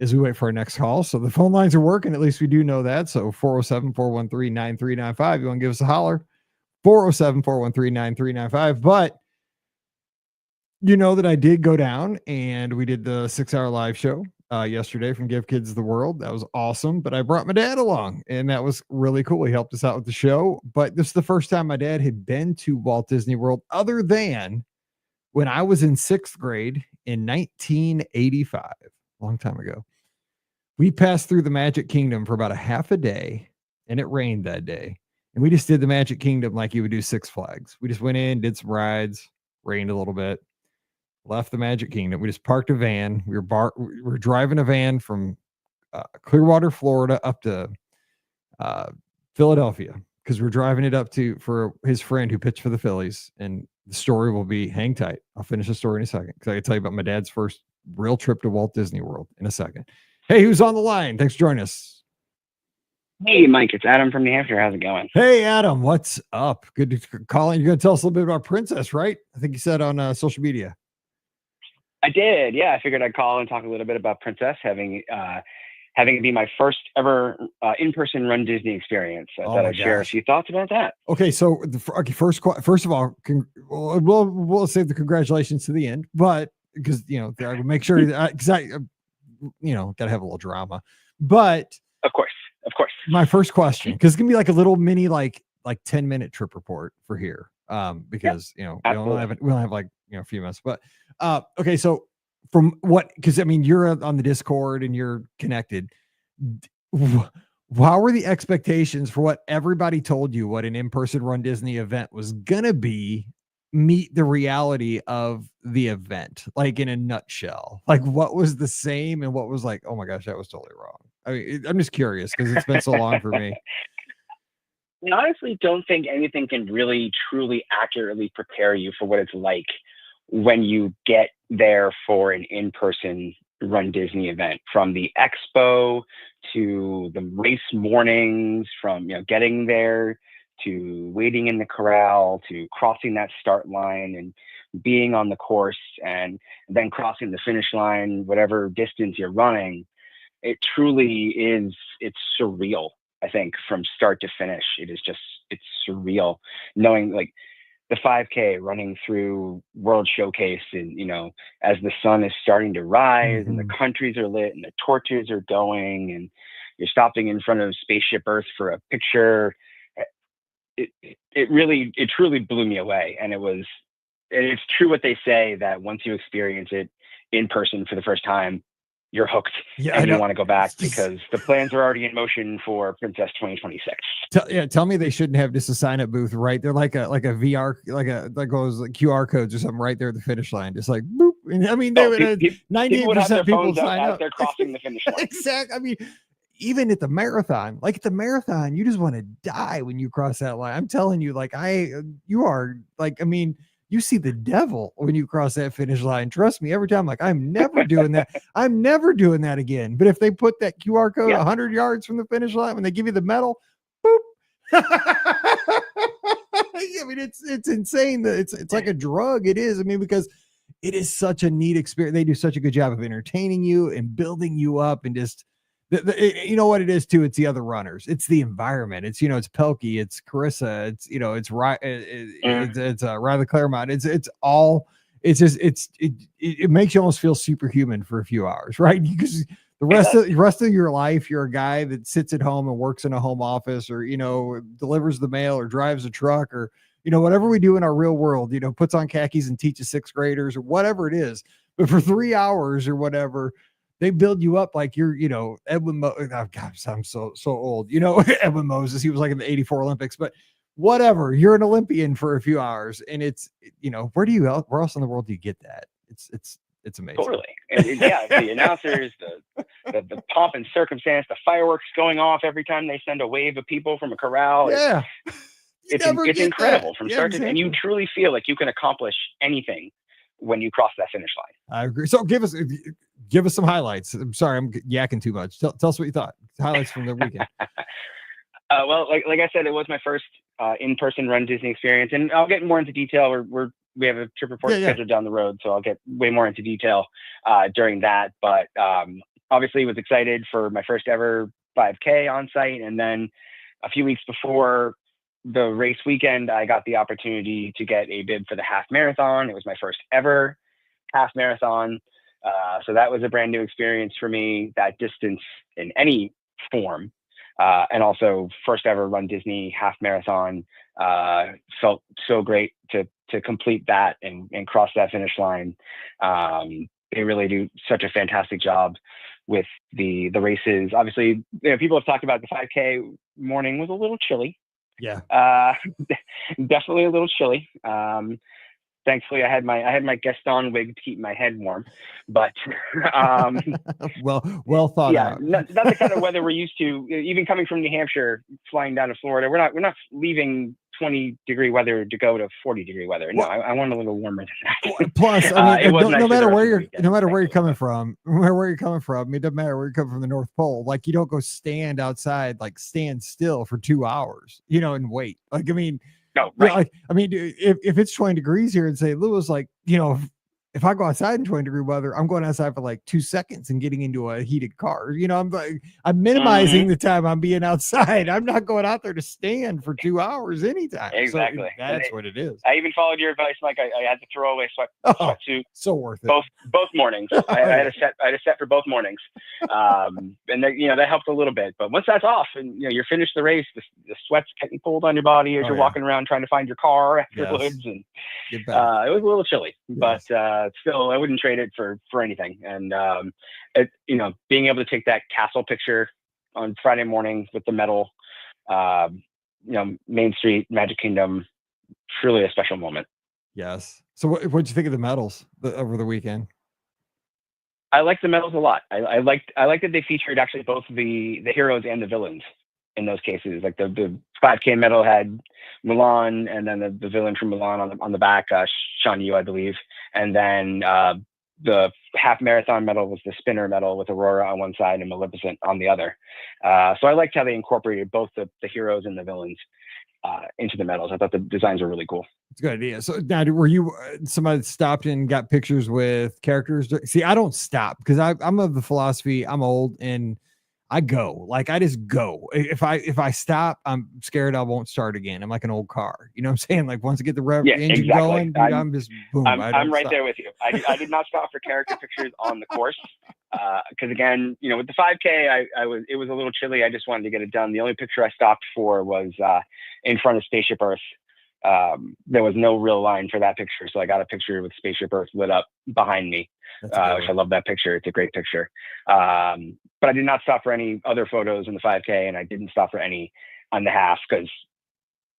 as we wait for our next call. So the phone lines are working. At least we do know that. So 407-413-9395. You want to give us a holler? 407-413-9395. But you know that I did go down and we did the 6-hour live show yesterday from Give Kids the World. That was awesome. But I brought my dad along and that was really cool. He helped us out with the show. But this is the first time my dad had been to Walt Disney World other than when I was in 6th grade in 1985, a long time ago. We passed through the Magic Kingdom for about a half a day, and it rained that day. And we just did the Magic Kingdom like you would do Six Flags. We just went in, did some rides, rained a little bit, left the Magic Kingdom. We just parked a van. We were driving a van from Clearwater, Florida, up to Philadelphia because we're driving it up for his friend who pitched for the Phillies. And the story will be, hang tight. I'll finish the story in a second because I can tell you about my dad's first real trip to Walt Disney World in a second. Hey, who's on the line? Thanks for joining us. Hey, Mike, it's Adam from New Hampshire. How's it going? Hey, Adam, what's up? Good to call in. You're going to tell us a little bit about Princess, right? I think you said on social media. I did. Yeah, I figured I'd call and talk a little bit about Princess, having it be my first ever in-person Run Disney experience. So I thought I'd share a few thoughts about that. Okay, so first of all, we'll save the congratulations to the end, but because I will make sure because I gotta have a little drama. But of course. My first question, because it's gonna be like a little mini like 10-minute trip report for here. Because we don't have like a few minutes. But okay, so from what, because I mean you're on the Discord and you're connected. How were the expectations for what everybody told you what an in-person Run Disney event was gonna be meet the reality of the event, like in a nutshell? Like what was the same and what was like, oh my gosh, that was totally wrong? I mean, I'm just curious because it's been so long for me. I honestly don't think anything can really truly accurately prepare you for what it's like when you get there for an in-person Run Disney event, from the expo to the race mornings, from getting there to waiting in the corral to crossing that start line and being on the course and then crossing the finish line, whatever distance you're running. It truly is, it's surreal. I think from start to finish, it's surreal knowing like the 5K running through World Showcase and, as the sun is starting to rise and the countries are lit and the torches are going and you're stopping in front of Spaceship Earth for a picture. It truly blew me away. And it's true what they say that once you experience it in person for the first time, you're hooked and you want to go back because the plans are already in motion for Princess 2026. Tell me they shouldn't have just a sign-up booth right there, like a VR, like those QR codes or something right there at the finish line, just like boop. And, I mean, they would 98% of people sign up. They're crossing the finish line. Exactly. I mean, even at the marathon, you just want to die when you cross that line. I'm telling you, you see the devil when you cross that finish line. Trust me, every time, I'm never doing that. I'm never doing that again. But if they put that QR code 100 yards from the finish line, when they give you the medal, boop. I mean, it's insane. That it's like a drug. It is. I mean, because it is such a neat experience. They do such a good job of entertaining you and building you up and just, you know what it is too. It's the other runners. It's the environment. It's it's Pelkey. It's Carissa. It's it's Riley Claremont. It's all. It's just it makes you almost feel superhuman for a few hours, right? Because the rest of your life, you're a guy that sits at home and works in a home office, or delivers the mail, or drives a truck, or whatever we do in our real world. Puts on khakis and teaches 6th graders or whatever it is. But for 3 hours or whatever, they build you up like you're, Edwin. Oh gosh, I'm so old. Edwin Moses. He was like in the '84 Olympics, but whatever. You're an Olympian for a few hours, and it's where else in the world do you get that? It's amazing. Totally. And the announcers, the pomp and circumstance, the fireworks going off every time they send a wave of people from a corral. Yeah, it's incredible from start to, and you truly feel like you can accomplish anything when you cross that finish line. I agree. So give us some highlights. I'm sorry, I'm yakking too much. Tell us what you thought. Highlights from the weekend. Well, like I said, it was my first in-person Run Disney experience, and I'll get more into detail. We have a trip report scheduled down the road, so I'll get way more into detail during that. But obviously was excited for my first ever 5K on site. And then a few weeks before the race weekend, I got the opportunity to get a bib for the half marathon. It was my first ever half marathon. So that was a brand new experience for me, that distance in any form. And also first ever Run Disney half marathon. Felt so great to complete that and cross that finish line. They really do such a fantastic job with the races. Obviously, people have talked about the 5K morning was a little chilly. Yeah. Definitely a little chilly. Thankfully, I had my Gaston wig to keep my head warm, but well thought out. Not the kind of weather we're used to. Even coming from New Hampshire, flying down to Florida, we're not leaving 20-degree weather to go to 40-degree weather. No, I want a little warmer than that. Plus, I mean, no matter where you're coming from, it doesn't matter where you come from the North Pole. Like, you don't go stand outside, like stand still for 2 hours, and wait. Like, I mean. No, right. Like, I mean, if it's 20 degrees here in St. Louis, like, if I go outside in 20-degree weather, I'm going outside for like 2 seconds and getting into a heated car. I'm minimizing the time I'm being outside. I'm not going out there to stand for 2 hours anytime. Exactly. So that's what it is. I even followed your advice, Mike. I had to throw away sweatsuit. So worth it. Both mornings. I had a set for both mornings. And that helped a little bit. But once that's off and you're finished the race, the sweat's getting cold on your body as you're walking around trying to find your car afterwards. Yes. And it was a little chilly, but still, I wouldn't trade it for anything. And being able to take that castle picture on Friday morning with the medal, Main Street, Magic Kingdom, truly a special moment. Yes. So what'd you think of the medals over the weekend? I liked the medals a lot. I liked that they featured actually both the heroes and the villains in those cases. Like the 5K medal had Mulan, and then the villain from Mulan on the back, Shan Yu, I believe. And then the half marathon medal was the spinner medal with Aurora on one side and Maleficent on the other. So I liked how they incorporated both the heroes and the villains into the medals. I thought the designs were really cool. It's a good idea. So now, were you somebody that stopped and got pictures with characters? See, I don't stop because I'm of the philosophy, I'm old and I go. Like, I just go. If I stop, I'm scared I won't start again. I'm like an old car. You know what I'm saying? Like, once I get the engine going, dude, I'm just boom. I'm right there with you. I did not stop for character pictures on the course. Because again, with the 5K, it was a little chilly. I just wanted to get it done. The only picture I stopped for was in front of Spaceship Earth. There was no real line for that picture, so I got a picture with Spaceship Earth lit up behind me, which I love that picture. It's a great picture. But I did not stop for any other photos in the 5K, and I didn't stop for any on the half because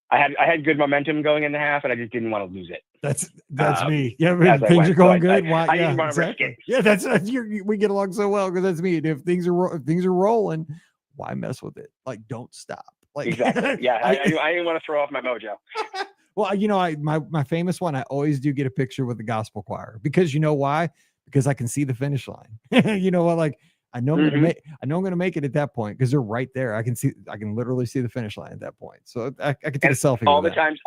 I had good momentum going in the half, and I just didn't want to lose it. That's me. Yeah, things are going good. I didn't want to risk it. Yeah, that's we get along so well because that's me. And if things are rolling, why mess with it? Like, don't stop. Like, exactly. Yeah, I didn't want to throw off my mojo. Well, my famous one, I always do get a picture with the gospel choir because you know why? Because I can see the finish line. You know what? Like, I know I'm gonna make it at that point because they're right there. I can literally see the finish line at that point. So I can take a selfie. All the times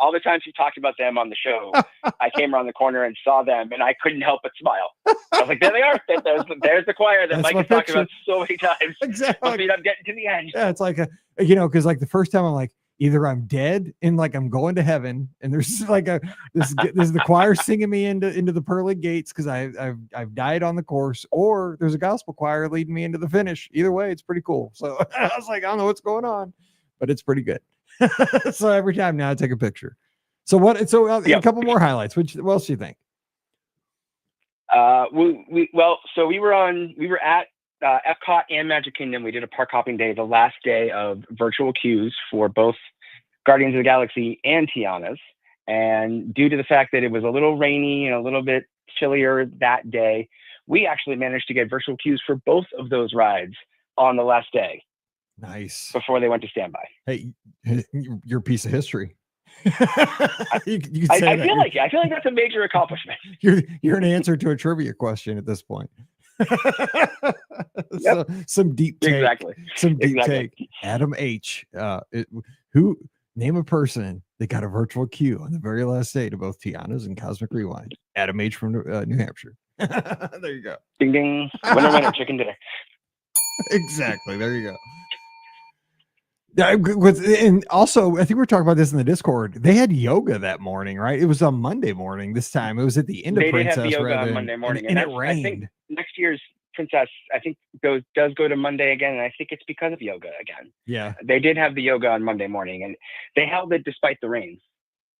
you talked about them on the show, I came around the corner and saw them, and I couldn't help but smile. I was like, there they are. There's the choir that Mike has talked about so many times. Exactly. I'm getting to the end. Yeah, it's like because like the first time I'm like, either I'm dead and like I'm going to heaven, and there's like this is the choir singing me into the pearly gates because I've died on the course, or there's a gospel choir leading me into the finish. Either way, it's pretty cool. So I was like, I don't know what's going on, but it's pretty good. So every time now I take a picture. So a couple more highlights. What else do you think? We were at Epcot and Magic Kingdom. We did a park hopping day, the last day of virtual queues for both Guardians of the Galaxy and Tiana's. And due to the fact that it was a little rainy and a little bit chillier that day, we actually managed to get virtual queues for both of those rides on the last day. Nice. Before they went to standby. Hey, you're a piece of history. I feel like that's a major accomplishment. You're an answer to a trivia question at this point. So, some deep take. Exactly. Some deep take. Adam H. Who name a person that got a virtual queue on the very last day to both Tiana's and Cosmic Rewind? Adam H. from New Hampshire. There you go. Ding ding. Winner, chicken dinner. Exactly. There you go. And also, I think we were talking about this in the Discord. They had yoga that morning, right? It was on Monday morning this time. It was at the end of They did Princess have the yoga rather on than Monday morning, and it that's, I think rained. next year's Princess, I think does go to Monday again, and I think it's because of yoga again. Yeah. They did have the yoga on Monday morning, and they held it despite the rain.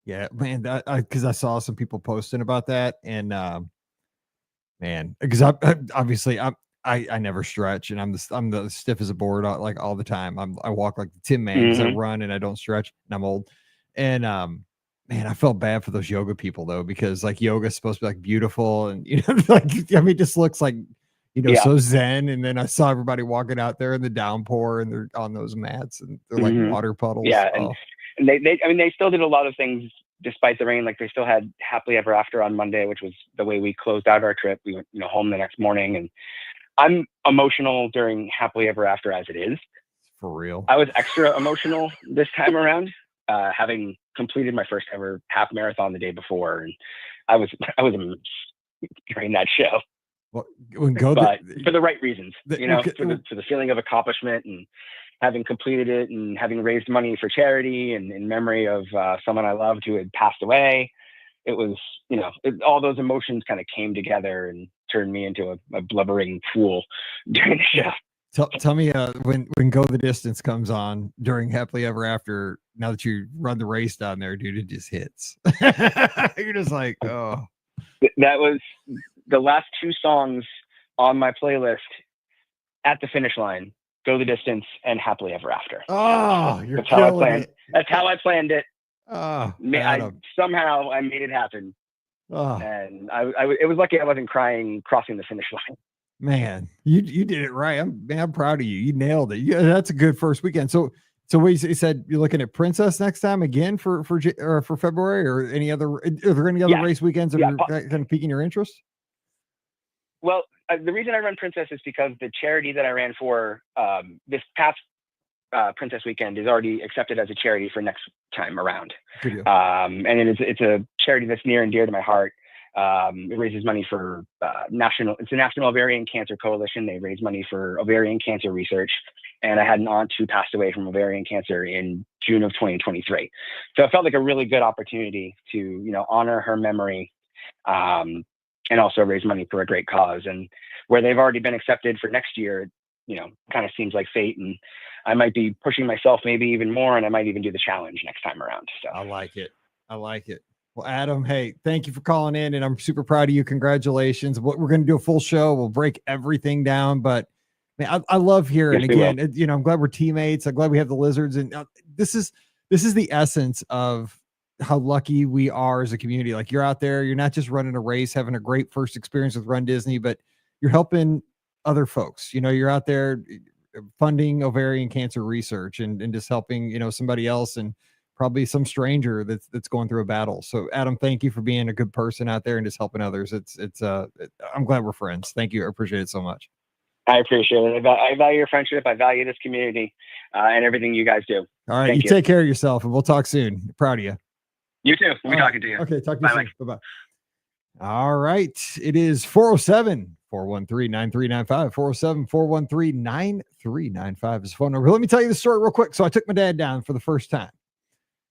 Yeah, man. Because I saw some people posting about that, and man, because obviously I never stretch, and I'm the stiff as a board like all the time. I walk like the Tin Man because I run and I don't stretch, and I'm old. And man, I felt bad for those yoga people though, because like yoga is supposed to be like beautiful, and you know, like I mean, it just looks like so zen. And then I saw everybody walking out there in the downpour, and they're on those mats, and they're like water puddles. Yeah, and they I mean, they still did a lot of things despite the rain. Like they still had Happily Ever After on Monday, which was the way we closed out our trip. We went home the next morning, and I'm emotional during Happily Ever After as it is. For real. I was extra emotional this time around, having completed my first ever half marathon the day before, and I was during that show. Well, for the right reasons, for the feeling of accomplishment and having completed it and having raised money for charity and in memory of someone I loved who had passed away. It was, all those emotions kind of came together and turned me into a blubbering fool during the show. Tell me when Go the Distance comes on during Happily Ever After, now that you run the race down there, dude, it just hits. You're just like, oh. That was the last two songs on my playlist at the finish line: Go the Distance and Happily Ever After. Oh, you're killing it. That's how I planned it. Oh, somehow I made it happen. Oh. And it was lucky I wasn't crying crossing the finish line. Man, you did it right. I'm proud of you. You nailed it. Yeah, that's a good first weekend. So what you said, you're looking at Princess next time again for February, or any other? Are there any other race weekends that are kind of piquing your interest? Well, the reason I run Princess is because the charity that I ran for this past Princess weekend is already accepted as a charity for next time around. And it's a charity that's near and dear to my heart. It raises money for it's the National Ovarian Cancer Coalition. They raise money for ovarian cancer research. And I had an aunt who passed away from ovarian cancer in June of 2023. So it felt like a really good opportunity to, honor her memory and also raise money for a great cause. And where they've already been accepted for next year, kind of seems like fate. And I might be pushing myself maybe even more, and I might even do the challenge next time around. So I like it. Well, Adam, hey, thank you for calling in, and I'm super proud of you. Congratulations. We're going to do a full show. We'll break everything down, but man, I love hearing again. I'm glad we're teammates. I'm glad we have the Lizards, and this is the essence of how lucky we are as a community. Like, you're out there, you're not just running a race, having a great first experience with Run Disney, but you're helping other folks. You're out there funding ovarian cancer research and just helping, somebody else, and probably some stranger that's going through a battle. So Adam, thank you for being a good person out there and just helping others. I'm glad we're friends. Thank you. I appreciate it so much. I appreciate it. I value your friendship. I value this community and everything you guys do. All right. You take care of yourself, and we'll talk soon. Proud of you. You too. We'll be talking to you. Okay. Talk to you soon. Bye-bye. All right. It is 407-413-9395. 407-413-9395 is the phone number. Let me tell you the story real quick. So I took my dad down for the first time.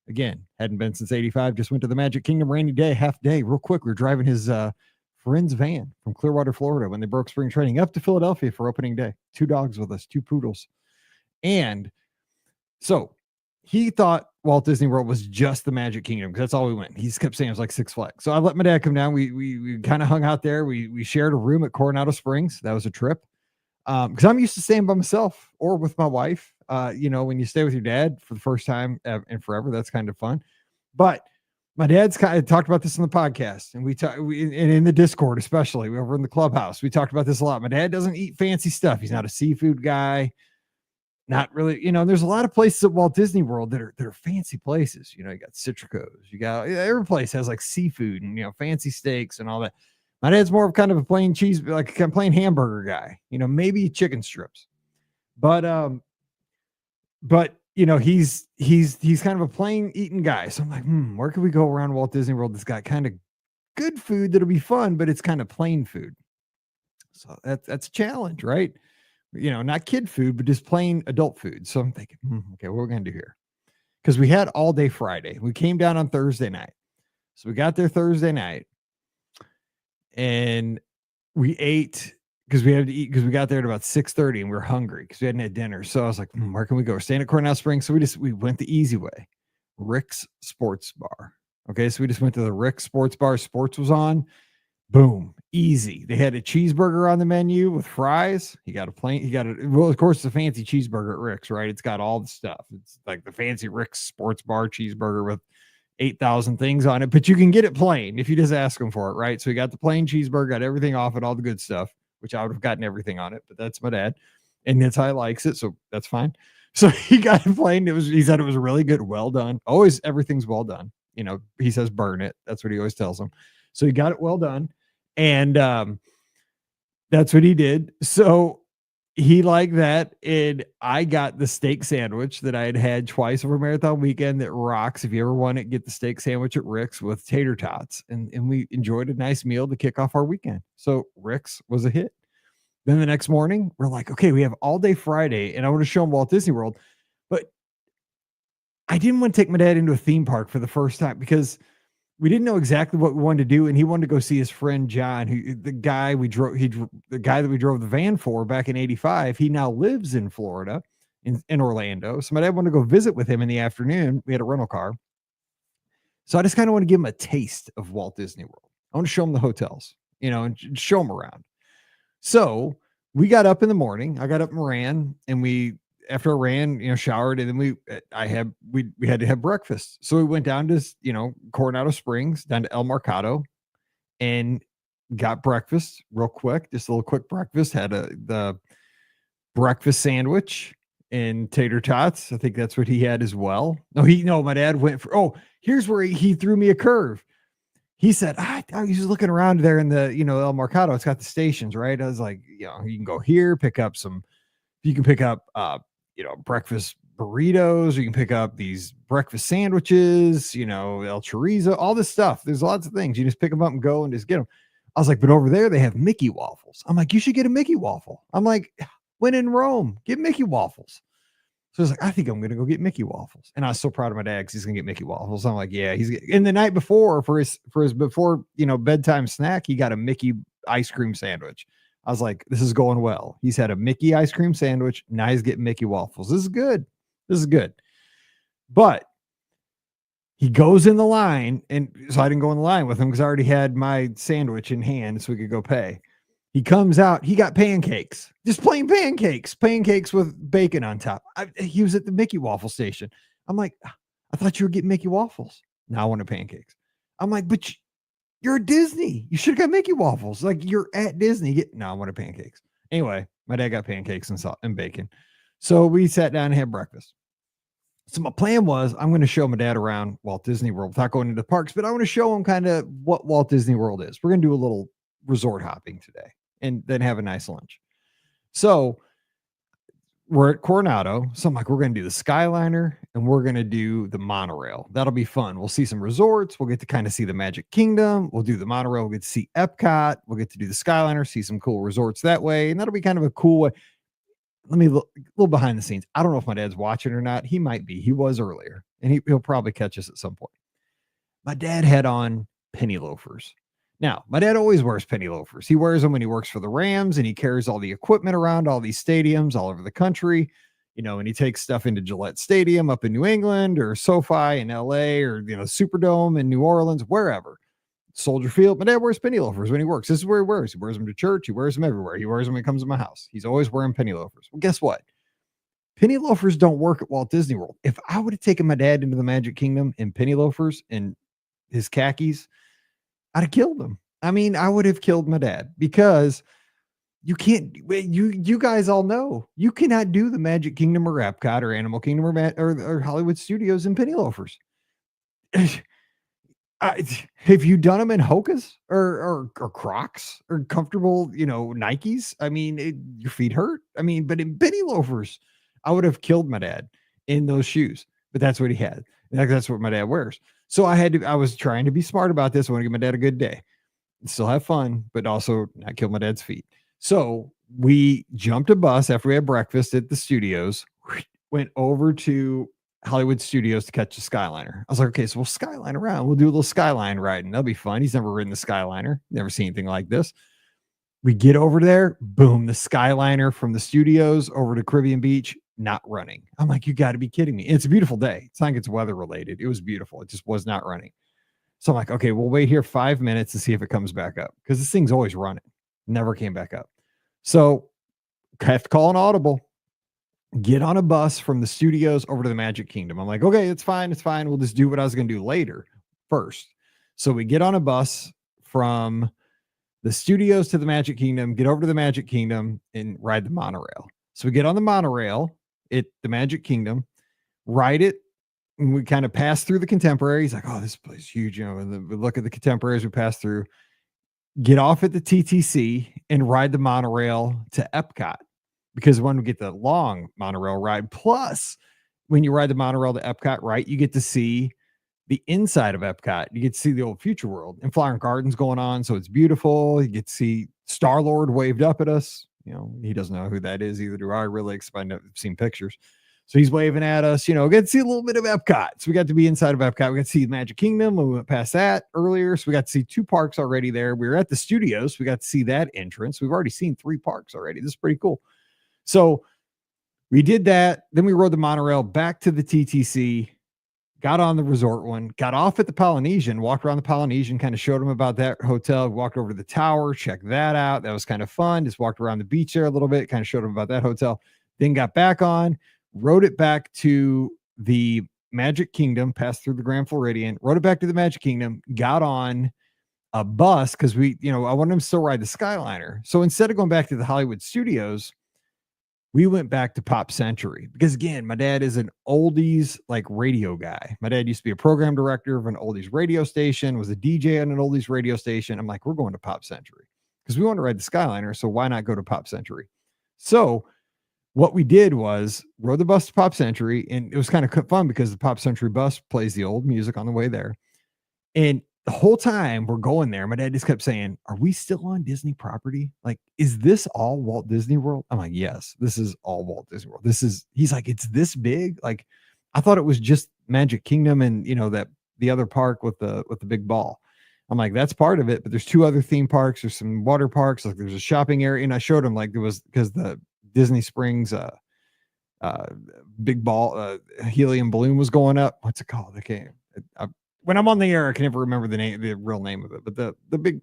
Again, hadn't been since 85. Just went to the Magic Kingdom rainy day, half day, real quick. We were driving his friend's van from Clearwater, Florida, when they broke spring training, up to Philadelphia for opening day. 2 dogs with us, 2 poodles. And so he thought Walt Disney World was just the Magic Kingdom, because that's all we went. He just kept saying it was like Six Flags. So I let my dad come down. We kind of hung out there. We shared a room at Coronado Springs. That was a trip. Because I'm used to staying by myself or with my wife. When you stay with your dad for the first time and forever, that's kind of fun. But my dad's kind of talked about this in the podcast, and and in the Discord, especially over in the clubhouse, we talked about this a lot. My dad doesn't eat fancy stuff. He's not a seafood guy. Not really, there's a lot of places at Walt Disney World that are fancy places. You got Citricos, every place has like seafood and, fancy steaks and all that. My dad's more of kind of a plain cheese, like a plain hamburger guy, maybe chicken strips, but he's kind of a plain eating guy. So I'm like, where can we go around Walt Disney World that's got kind of good food that'll be fun, but it's kind of plain food. So that's a challenge, right? not kid food, but just plain adult food. So I'm thinking, okay, what are we going to do here? Because we had all day Friday. We came down on Thursday night. So we got there Thursday night and we ate because we had to eat because we got there at about 6:30 and we were hungry because we hadn't had dinner. So I was like, where can we go? We're staying at Cornell Springs. So we went the easy way. Rick's Sports Bar. Okay. So we just went to the Rick's Sports Bar. Sports was on. Boom. Easy. They had a cheeseburger on the menu with fries. Well, of course, it's a fancy cheeseburger at Rick's, right? It's got all the stuff. It's like the fancy Rick's Sports Bar cheeseburger with 8,000 things on it, but you can get it plain if you just ask them for it, right? So we got the plain cheeseburger, got everything off it, all the good stuff, which I would have gotten everything on it, but that's my dad. And that's how he likes it. So that's fine. So he got it plain. He said it was really good. Well done. Always everything's well done. He says, burn it. That's what he always tells them. So he got it well done. And that's what he did. So he liked that. And I got the steak sandwich that I had twice over Marathon Weekend that rocks. If you ever want it, get the steak sandwich at Rick's with tater tots. And we enjoyed a nice meal to kick off our weekend. So Rick's was a hit. Then the next morning, we're like, okay, we have all day Friday and I want to show him Walt Disney World. But I didn't want to take my dad into a theme park for the first time because we didn't know exactly what we wanted to do. And he wanted to go see his friend, John, the guy that we drove the van for back in 85. He now lives in Florida in Orlando. So my dad wanted to go visit with him in the afternoon. We had a rental car. So I just kind of want to give him a taste of Walt Disney World. I want to show him the hotels, and show him around. So we got up in the morning. I got up and ran, and after I ran, showered, and then we had to have breakfast. So we went down to, Coronado Springs, down to El Mercado, and got breakfast real quick. Just a little quick breakfast. Had the breakfast sandwich and tater tots. I think that's what he had as well. No, my dad went here's where he threw me a curve. He said, I was just looking around there in the, El Mercado. It's got the stations, right? I was like, you can go here, you can pick up, breakfast burritos, or you can pick up these breakfast sandwiches, El Chorizo, all this stuff. There's lots of things. You just pick them up and go and just get them. I was like, but over there, they have Mickey waffles. I'm like, you should get a Mickey waffle. I'm like, when in Rome, get Mickey waffles. So I was like, I think I'm going to go get Mickey waffles. And I was so proud of my dad because he's going to get Mickey waffles. I'm like, yeah, and the night before for his before, bedtime snack, he got a Mickey ice cream sandwich. I was like, this is going well. He's had a Mickey ice cream sandwich. Now he's getting Mickey waffles. This is good. But he goes in the line. And so I didn't go in the line with him because I already had my sandwich in hand so we could go pay. He comes out. He got pancakes, just plain pancakes with bacon on top. He was at the Mickey waffle station. I'm like, I thought you were getting Mickey waffles. Now I want pancakes. I'm like, but you're at Disney. You should have got Mickey waffles. Like, you're at Disney. No, I wanted pancakes. Anyway, my dad got pancakes and bacon. So we sat down and had breakfast. So my plan was I'm going to show my dad around Walt Disney World without going into the parks, but I want to show him kind of what Walt Disney World is. We're going to do a little resort hopping today and then have a nice lunch. So we're at Coronado. So I'm like, we're going to do the Skyliner and we're going to do the monorail. That'll be fun. We'll see some resorts. We'll get to kind of see the Magic Kingdom. We'll do the monorail. We'll get to see Epcot. We'll get to do the Skyliner, see some cool resorts that way. And that'll be kind of a cool way. Let me look a little behind the scenes. I don't know if my dad's watching or not. He might be. He was earlier and he'll probably catch us at some point. My dad had on penny loafers. Now, my dad always wears penny loafers. He wears them when he works for the Rams and he carries all the equipment around all these stadiums all over the country, and he takes stuff into Gillette Stadium up in New England or SoFi in LA or, Superdome in New Orleans, wherever. Soldier Field. My dad wears penny loafers when he works. This is where he wears. He wears them to church. He wears them everywhere. He wears them when he comes to my house. He's always wearing penny loafers. Well, guess what? Penny loafers don't work at Walt Disney World. If I would have taken my dad into the Magic Kingdom in penny loafers and his khakis, I'd have killed him. I mean, I would have killed my dad because you can't, you guys all know you cannot do the Magic Kingdom or Epcot or Animal Kingdom or Hollywood Studios in penny loafers. Have you done them in Hokas or Crocs or comfortable, Nikes? I mean, your feet hurt. I mean, but in penny loafers, I would have killed my dad in those shoes, but that's what he had. That's what my dad wears. So I was trying to be smart about this. I want to give my dad a good day and still have fun, but also not kill my dad's feet. So we jumped a bus after we had breakfast at the studios, went over to Hollywood Studios to catch the Skyliner. I was like, okay, so we'll skyline around. We'll do a little skyline riding. That'll be fun. He's never ridden the Skyliner, never seen anything like this. We get over there, boom, the Skyliner from the studios over to Caribbean Beach, not running. I'm like, you got to be kidding me. It's a beautiful day. It's not like it's weather related. It was beautiful. It just was not running. So I'm like, okay, we'll wait here 5 minutes to see if it comes back up, because this thing's always running. Never came back up. So have to call an audible, get on a bus from the studios over to the Magic Kingdom. I'm like, okay, it's fine. It's fine. We'll just do what I was going to do later first. So we get on a bus from the studios to the Magic Kingdom, get over to the Magic Kingdom and ride the monorail. So we get on the monorail at the Magic Kingdom, ride it. And we kind of pass through the Contemporaries. Like, oh, this place is huge. You know, and we look at the Contemporaries we pass through, get off at the TTC and ride the monorail to Epcot, because when we get the long monorail ride, plus when you ride the monorail to Epcot, right, you get to see the inside of Epcot. You get to see the old Future World and Flower and Gardens going on. So it's beautiful. You get to see Star-Lord waved up at us. You know, he doesn't know who that is either. Do I really? Because I've seen pictures. So he's waving at us, you know, get to see a little bit of Epcot. So we got to be inside of Epcot. We got to see the Magic Kingdom. We went past that earlier. So we got to see 2 parks already there. We were at the studios. We got to see that entrance. We've already seen 3 parks already. This is pretty cool. So we did that. Then we rode the monorail back to the TTC, got on the resort one, got off at the Polynesian, walked around the Polynesian, kind of showed them about that hotel, walked over to the tower, checked that out. That was kind of fun. Just walked around the beach there a little bit, kind of showed them about that hotel. Then got back on, rode it back to the Magic Kingdom, passed through the Grand Floridian, rode it back to the Magic Kingdom, got on a bus because I wanted him to still ride the Skyliner. So instead of going back to the Hollywood Studios, we went back to Pop Century, because again, my dad is an oldies like radio guy. My dad used to be a program director of an oldies radio station, was a DJ on an oldies radio station. I'm like, we're going to Pop Century because we want to ride the Skyliner. So why not go to Pop Century? So what we did was rode the bus to Pop Century, and it was kind of fun because the Pop Century bus plays the old music on the way there. And the whole time we're going there, my dad just kept saying, are we still on Disney property? Like, is this all Walt Disney World? I'm like, yes, this is all Walt Disney World. He's like, it's this big. Like, I thought it was just Magic Kingdom and, you know, that the other park with the big ball. I'm like, that's part of it, but there's 2 other theme parks. There's some water parks. Like, there's a shopping area. And I showed him, like, there was, because the Disney Springs, big ball, helium balloon was going up. What's it called? When I'm on the air, I can never remember the real name of it, but the big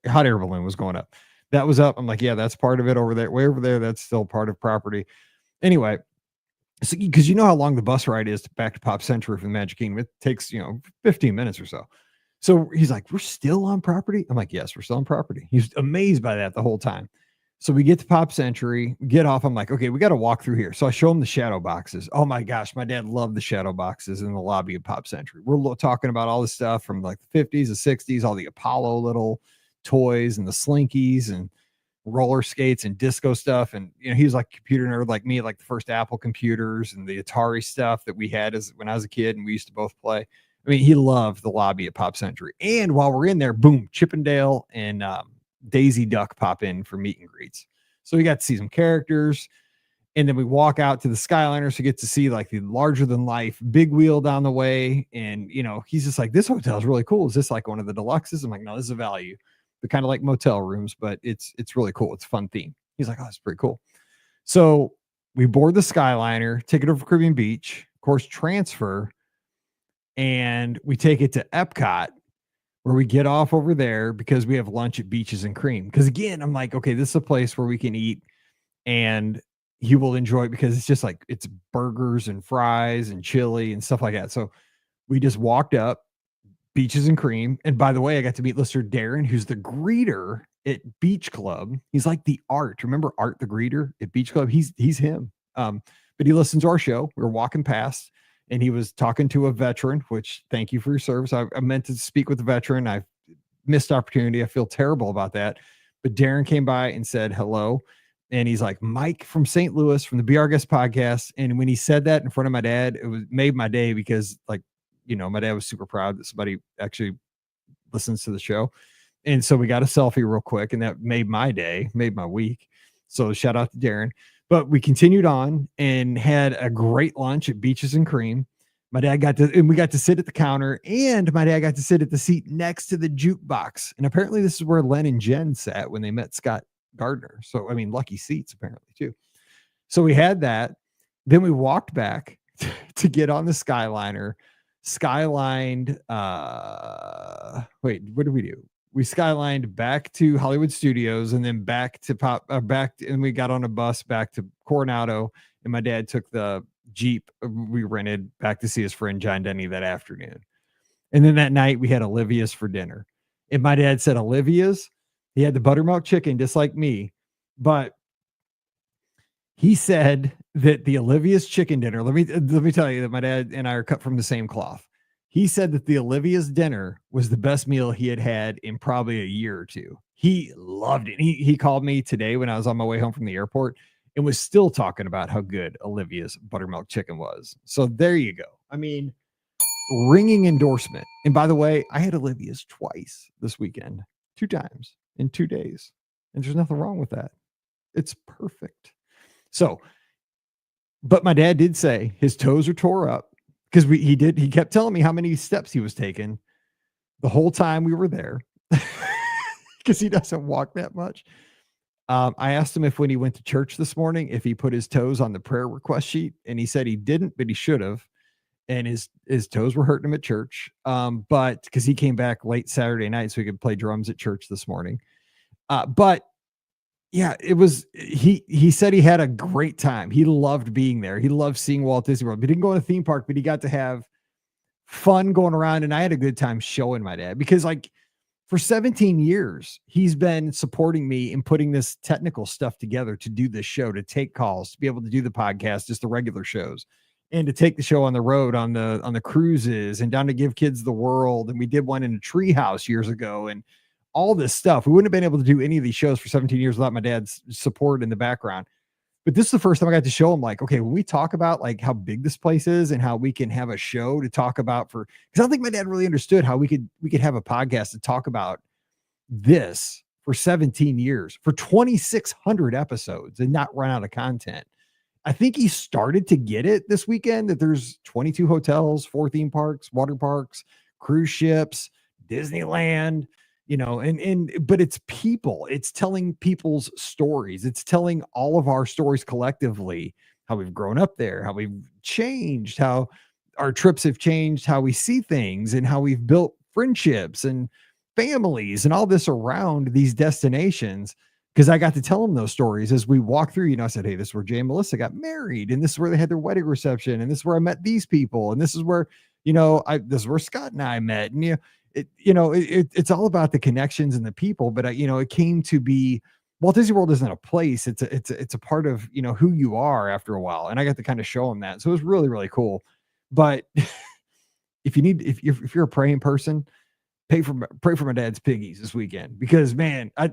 hot air balloon was going up. That was up. I'm like, yeah, that's part of it over there, way over there. That's still part of property. Anyway, so because you know how long the bus ride is back to Pop Century from the Magic Kingdom, it takes 15 minutes or so. So he's like, we're still on property. I'm like, yes, we're still on property. He's amazed by that the whole time. So we get to Pop Century, get off. I'm like, okay, we got to walk through here. So I show him the shadow boxes. Oh my gosh, my dad loved the shadow boxes in the lobby of Pop Century. We're talking about all this stuff from like the 50s, the 60s, all the Apollo little toys and the Slinkies and roller skates and disco stuff. And, he was like a computer nerd like me, like the first Apple computers and the Atari stuff that we had when I was a kid and we used to both play. I mean, he loved the lobby at Pop Century. And while we're in there, boom, Chippendale and, Daisy Duck pop in for meet and greets. So we got to see some characters, and then we walk out to the Skyliner. So we get to see like the larger than life big wheel down the way. And, he's just like, this hotel is really cool. Is this like one of the deluxes? I'm like, no, this is a value. They're kind of like motel rooms, but it's really cool. It's a fun theme. He's like, oh, that's pretty cool. So we board the Skyliner, take it over Caribbean Beach, of course, transfer, and we take it to Epcot, where we get off over there because we have lunch at Beaches and Cream. Because again, I'm like, okay, this is a place where we can eat and he will enjoy it, because it's just like, it's burgers and fries and chili and stuff like that. So we just walked up Beaches and Cream. And by the way, I got to meet Lister Darren, who's the greeter at Beach Club. He's like the Art. Remember Art, the greeter at Beach Club? He's him. But he listens to our show. We were walking past, and he was talking to a veteran, which thank you for your service. I meant to speak with the veteran. I missed opportunity. I feel terrible about that. But Darren came by and said hello. And he's like, Mike from St. Louis from the Be Our Guest podcast. And when he said that in front of my dad, it made my day, because my dad was super proud that somebody actually listens to the show. And so we got a selfie real quick, and that made my day, made my week. So shout out to Darren. But we continued on and had a great lunch at Beaches and Cream. My dad we got to sit at the counter, and my dad got to sit at the seat next to the jukebox. And apparently this is where Len and Jen sat when they met Scott Gardner. So, I mean, lucky seats apparently too. So we had that. Then we walked back to get on the Skyliner. Skylined, wait, what did we do? We skylined back to Hollywood Studios and then back to and we got on a bus back to Coronado, and my dad took the Jeep we rented back to see his friend John Denny that afternoon. And then that night we had Olivia's for dinner. And my dad said Olivia's, he had the buttermilk chicken just like me, but he said that the Olivia's chicken dinner, let me tell you that my dad and I are cut from the same cloth. He said that the Olivia's dinner was the best meal he had had in probably a year or two. He loved it. He called me today when I was on my way home from the airport and was still talking about how good Olivia's buttermilk chicken was. So there you go. I mean, ringing endorsement. And by the way, I had Olivia's twice this weekend, 2 times in 2 days. And there's nothing wrong with that. It's perfect. So, but my dad did say his toes are tore up because he kept telling me how many steps he was taking the whole time we were there because he doesn't walk that much. I asked him if when he went to church this morning, if he put his toes on the prayer request sheet, and he said he didn't, but he should have. And his toes were hurting him at church. But because he came back late Saturday night so he could play drums at church this morning. But yeah, it was, he said he had a great time. He loved being there. He loved seeing Walt Disney World. He didn't go to the theme park, but he got to have fun going around. And I had a good time showing my dad because like for 17 years, he's been supporting me in putting this technical stuff together to do this show, to take calls, to be able to do the podcast, just the regular shows, and to take the show on the road, on the cruises, and down to Give Kids the World. And we did one in a treehouse years ago, and all this stuff. We wouldn't have been able to do any of these shows for 17 years without my dad's support in the background. But this is the first time I got to show him, like, okay, when we talk about like how big this place is and how we can have a show to talk about because I don't think my dad really understood how we could have a podcast to talk about this for 17 years, for 2,600 episodes, and not run out of content. I think he started to get it this weekend that there's 22 hotels, 4 theme parks, water parks, cruise ships, Disneyland, but it's people. It's telling people's stories. It's telling all of our stories collectively, how we've grown up there, how we've changed, how our trips have changed, how we see things, and how we've built friendships and families and all this around these destinations. Because I got to tell them those stories as we walk through. I said, hey, this is where Jay and Melissa got married, and this is where they had their wedding reception, and this is where I met these people, and this is where, this is where Scott and I met. And it's all about the connections and the people. But it came to be, Walt Disney World isn't a place. It's a part of who you are after a while. And I got to kind of show them that. So it was really, really cool. But if you're a praying person, pray for my dad's piggies this weekend, because man, I'm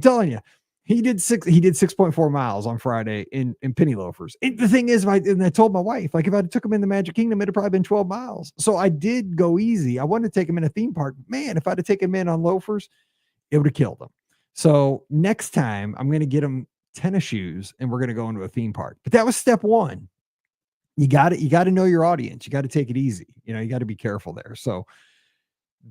telling you, he did 6.4 miles on Friday in penny loafers. The thing is, and I told my wife, like, if I took him in the Magic Kingdom, it'd probably been 12 miles. So I did go easy. I wanted to take him in a theme park. Man, if I'd have taken him in on loafers, it would have killed him. So next time I'm going to get him tennis shoes and we're going to go into a theme park. But that was step one. You got to know your audience. You got to take it easy. You got to be careful there. So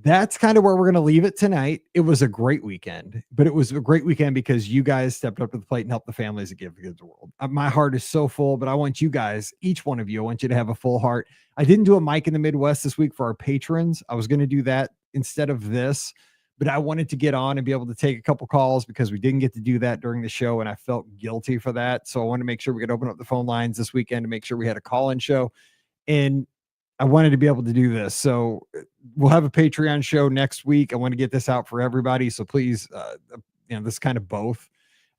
that's kind of where we're going to leave it tonight. It was a great weekend, but it was a great weekend because you guys stepped up to the plate and helped the families at Give Kids the World. My heart is so full, but I want you guys, each one of you, I want you to have a full heart. I didn't do a Mike in the Midwest this week for our patrons. I was going to do that instead of this, but I wanted to get on and be able to take a couple calls because we didn't get to do that during the show, and I felt guilty for that. So I wanted to make sure we could open up the phone lines this weekend to make sure we had a call-in show. And I wanted to be able to do this. So we'll have a Patreon show next week. I want to get this out for everybody. So please, this is kind of both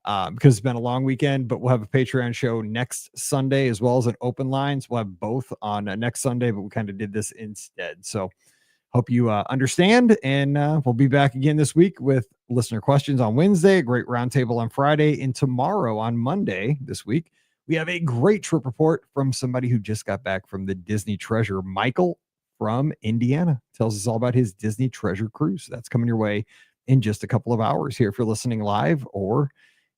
because it's been a long weekend, but we'll have a Patreon show next Sunday as well as an open lines. We'll have both on next Sunday, but we kind of did this instead. So hope you understand. And we'll be back again this week with listener questions on Wednesday, a great roundtable on Friday, and tomorrow on Monday this week, we have a great trip report from somebody who just got back from the Disney Treasure. Michael from Indiana tells us all about his Disney Treasure cruise. That's coming your way in just a couple of hours here if you're listening live, or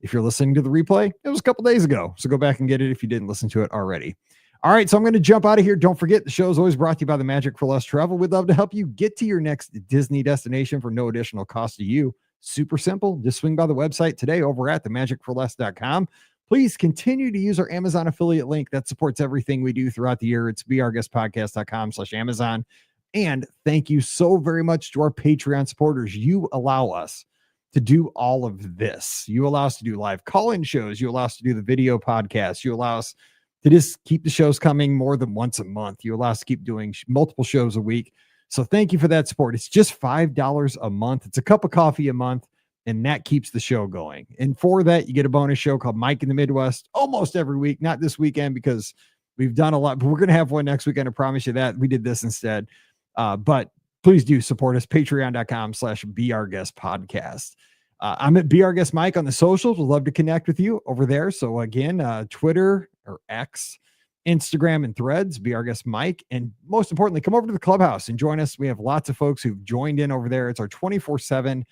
If you're listening to the replay, it was a couple days ago. So go back and get it if you didn't listen to it already. All right, so I'm going to jump out of here. Don't forget, the show is always brought to you by the Magic for Less Travel. We'd love to help you get to your next Disney destination for no additional cost to you. Super simple. Just swing by the website today over at themagicforless.com. Please continue to use our Amazon affiliate link that supports everything we do throughout the year. It's beourguestpodcast.com/Amazon. And thank you so very much to our Patreon supporters. You allow us to do all of this. You allow us to do live call-in shows. You allow us to do the video podcasts. You allow us to just keep the shows coming more than once a month. You allow us to keep doing multiple shows a week. So thank you for that support. It's just $5 a month. It's a cup of coffee a month, and that keeps the show going. And for that, you get a bonus show called Mike in the Midwest almost every week. Not this weekend because we've done a lot, but we're going to have one next weekend. I promise you that. We did this instead. But please do support us. Patreon.com/BeOurGuestPodcast. I'm at Be Our Guest Mike on the socials. We'd love to connect with you over there. So again, Twitter or X, Instagram, and Threads, Be Our Guest Mike. And most importantly, come over to the clubhouse and join us. We have lots of folks who've joined in over there. It's our 24/7,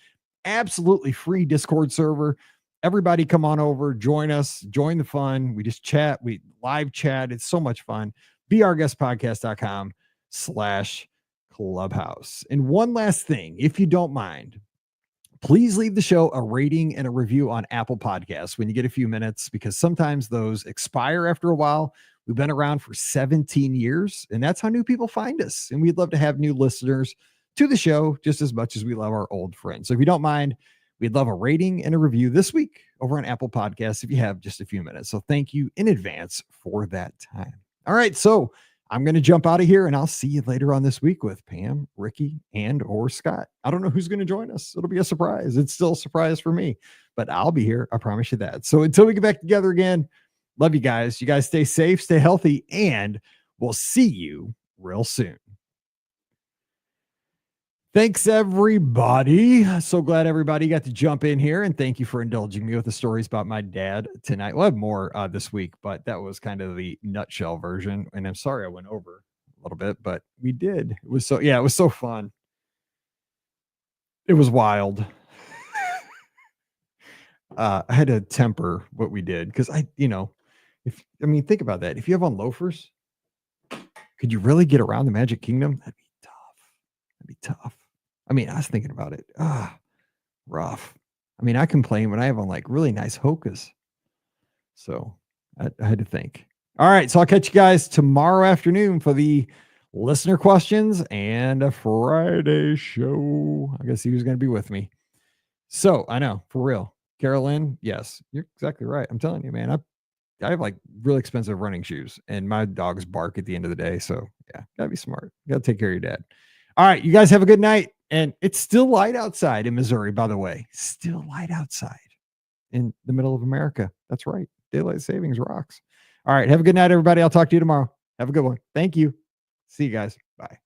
absolutely free Discord server. Everybody come on over, join us, join the fun. We just chat, we live chat. It's so much fun. BeOurGuestPodcast.com/clubhouse. And one last thing, if you don't mind, please leave the show a rating and a review on Apple Podcasts when you get a few minutes, because sometimes those expire after a while. We've been around for 17 years, and that's how new people find us. And we'd love to have new listeners to the show just as much as we love our old friends. So if you don't mind, we'd love a rating and a review this week over on Apple Podcasts if you have just a few minutes. So thank you in advance for that time. All right, so I'm going to jump out of here, and I'll see you later on this week with Pam, Ricky, and or Scott. I don't know who's going to join us. It'll be a surprise. It's still a surprise for me, but I'll be here. I promise you that. So until we get back together again, love you guys. You guys stay safe, stay healthy, and we'll see you real soon. Thanks, everybody. So glad everybody got to jump in here, and thank you for indulging me with the stories about my dad tonight. We'll have more this week, but that was kind of the nutshell version. And I'm sorry I went over a little bit, but we did. It was so fun. It was wild. I had to temper what we did because think about that. If you have on loafers, could you really get around the Magic Kingdom? That'd be tough. I mean, I was thinking about it. Rough. I mean, I complain when I have on like really nice Hokas. So I had to think. All right. So I'll catch you guys tomorrow afternoon for the listener questions and a Friday show. I guess he was going to be with me. So I know, for real. Carolyn, yes, you're exactly right. I'm telling you, man, I have like really expensive running shoes and my dogs bark at the end of the day. So yeah, gotta be smart. You gotta take care of your dad. All right. You guys have a good night. And it's still light outside in Missouri, by the way. Still light outside in the middle of America. That's right. Daylight savings rocks. All right. Have a good night, everybody. I'll talk to you tomorrow. Have a good one. Thank you. See you guys. Bye.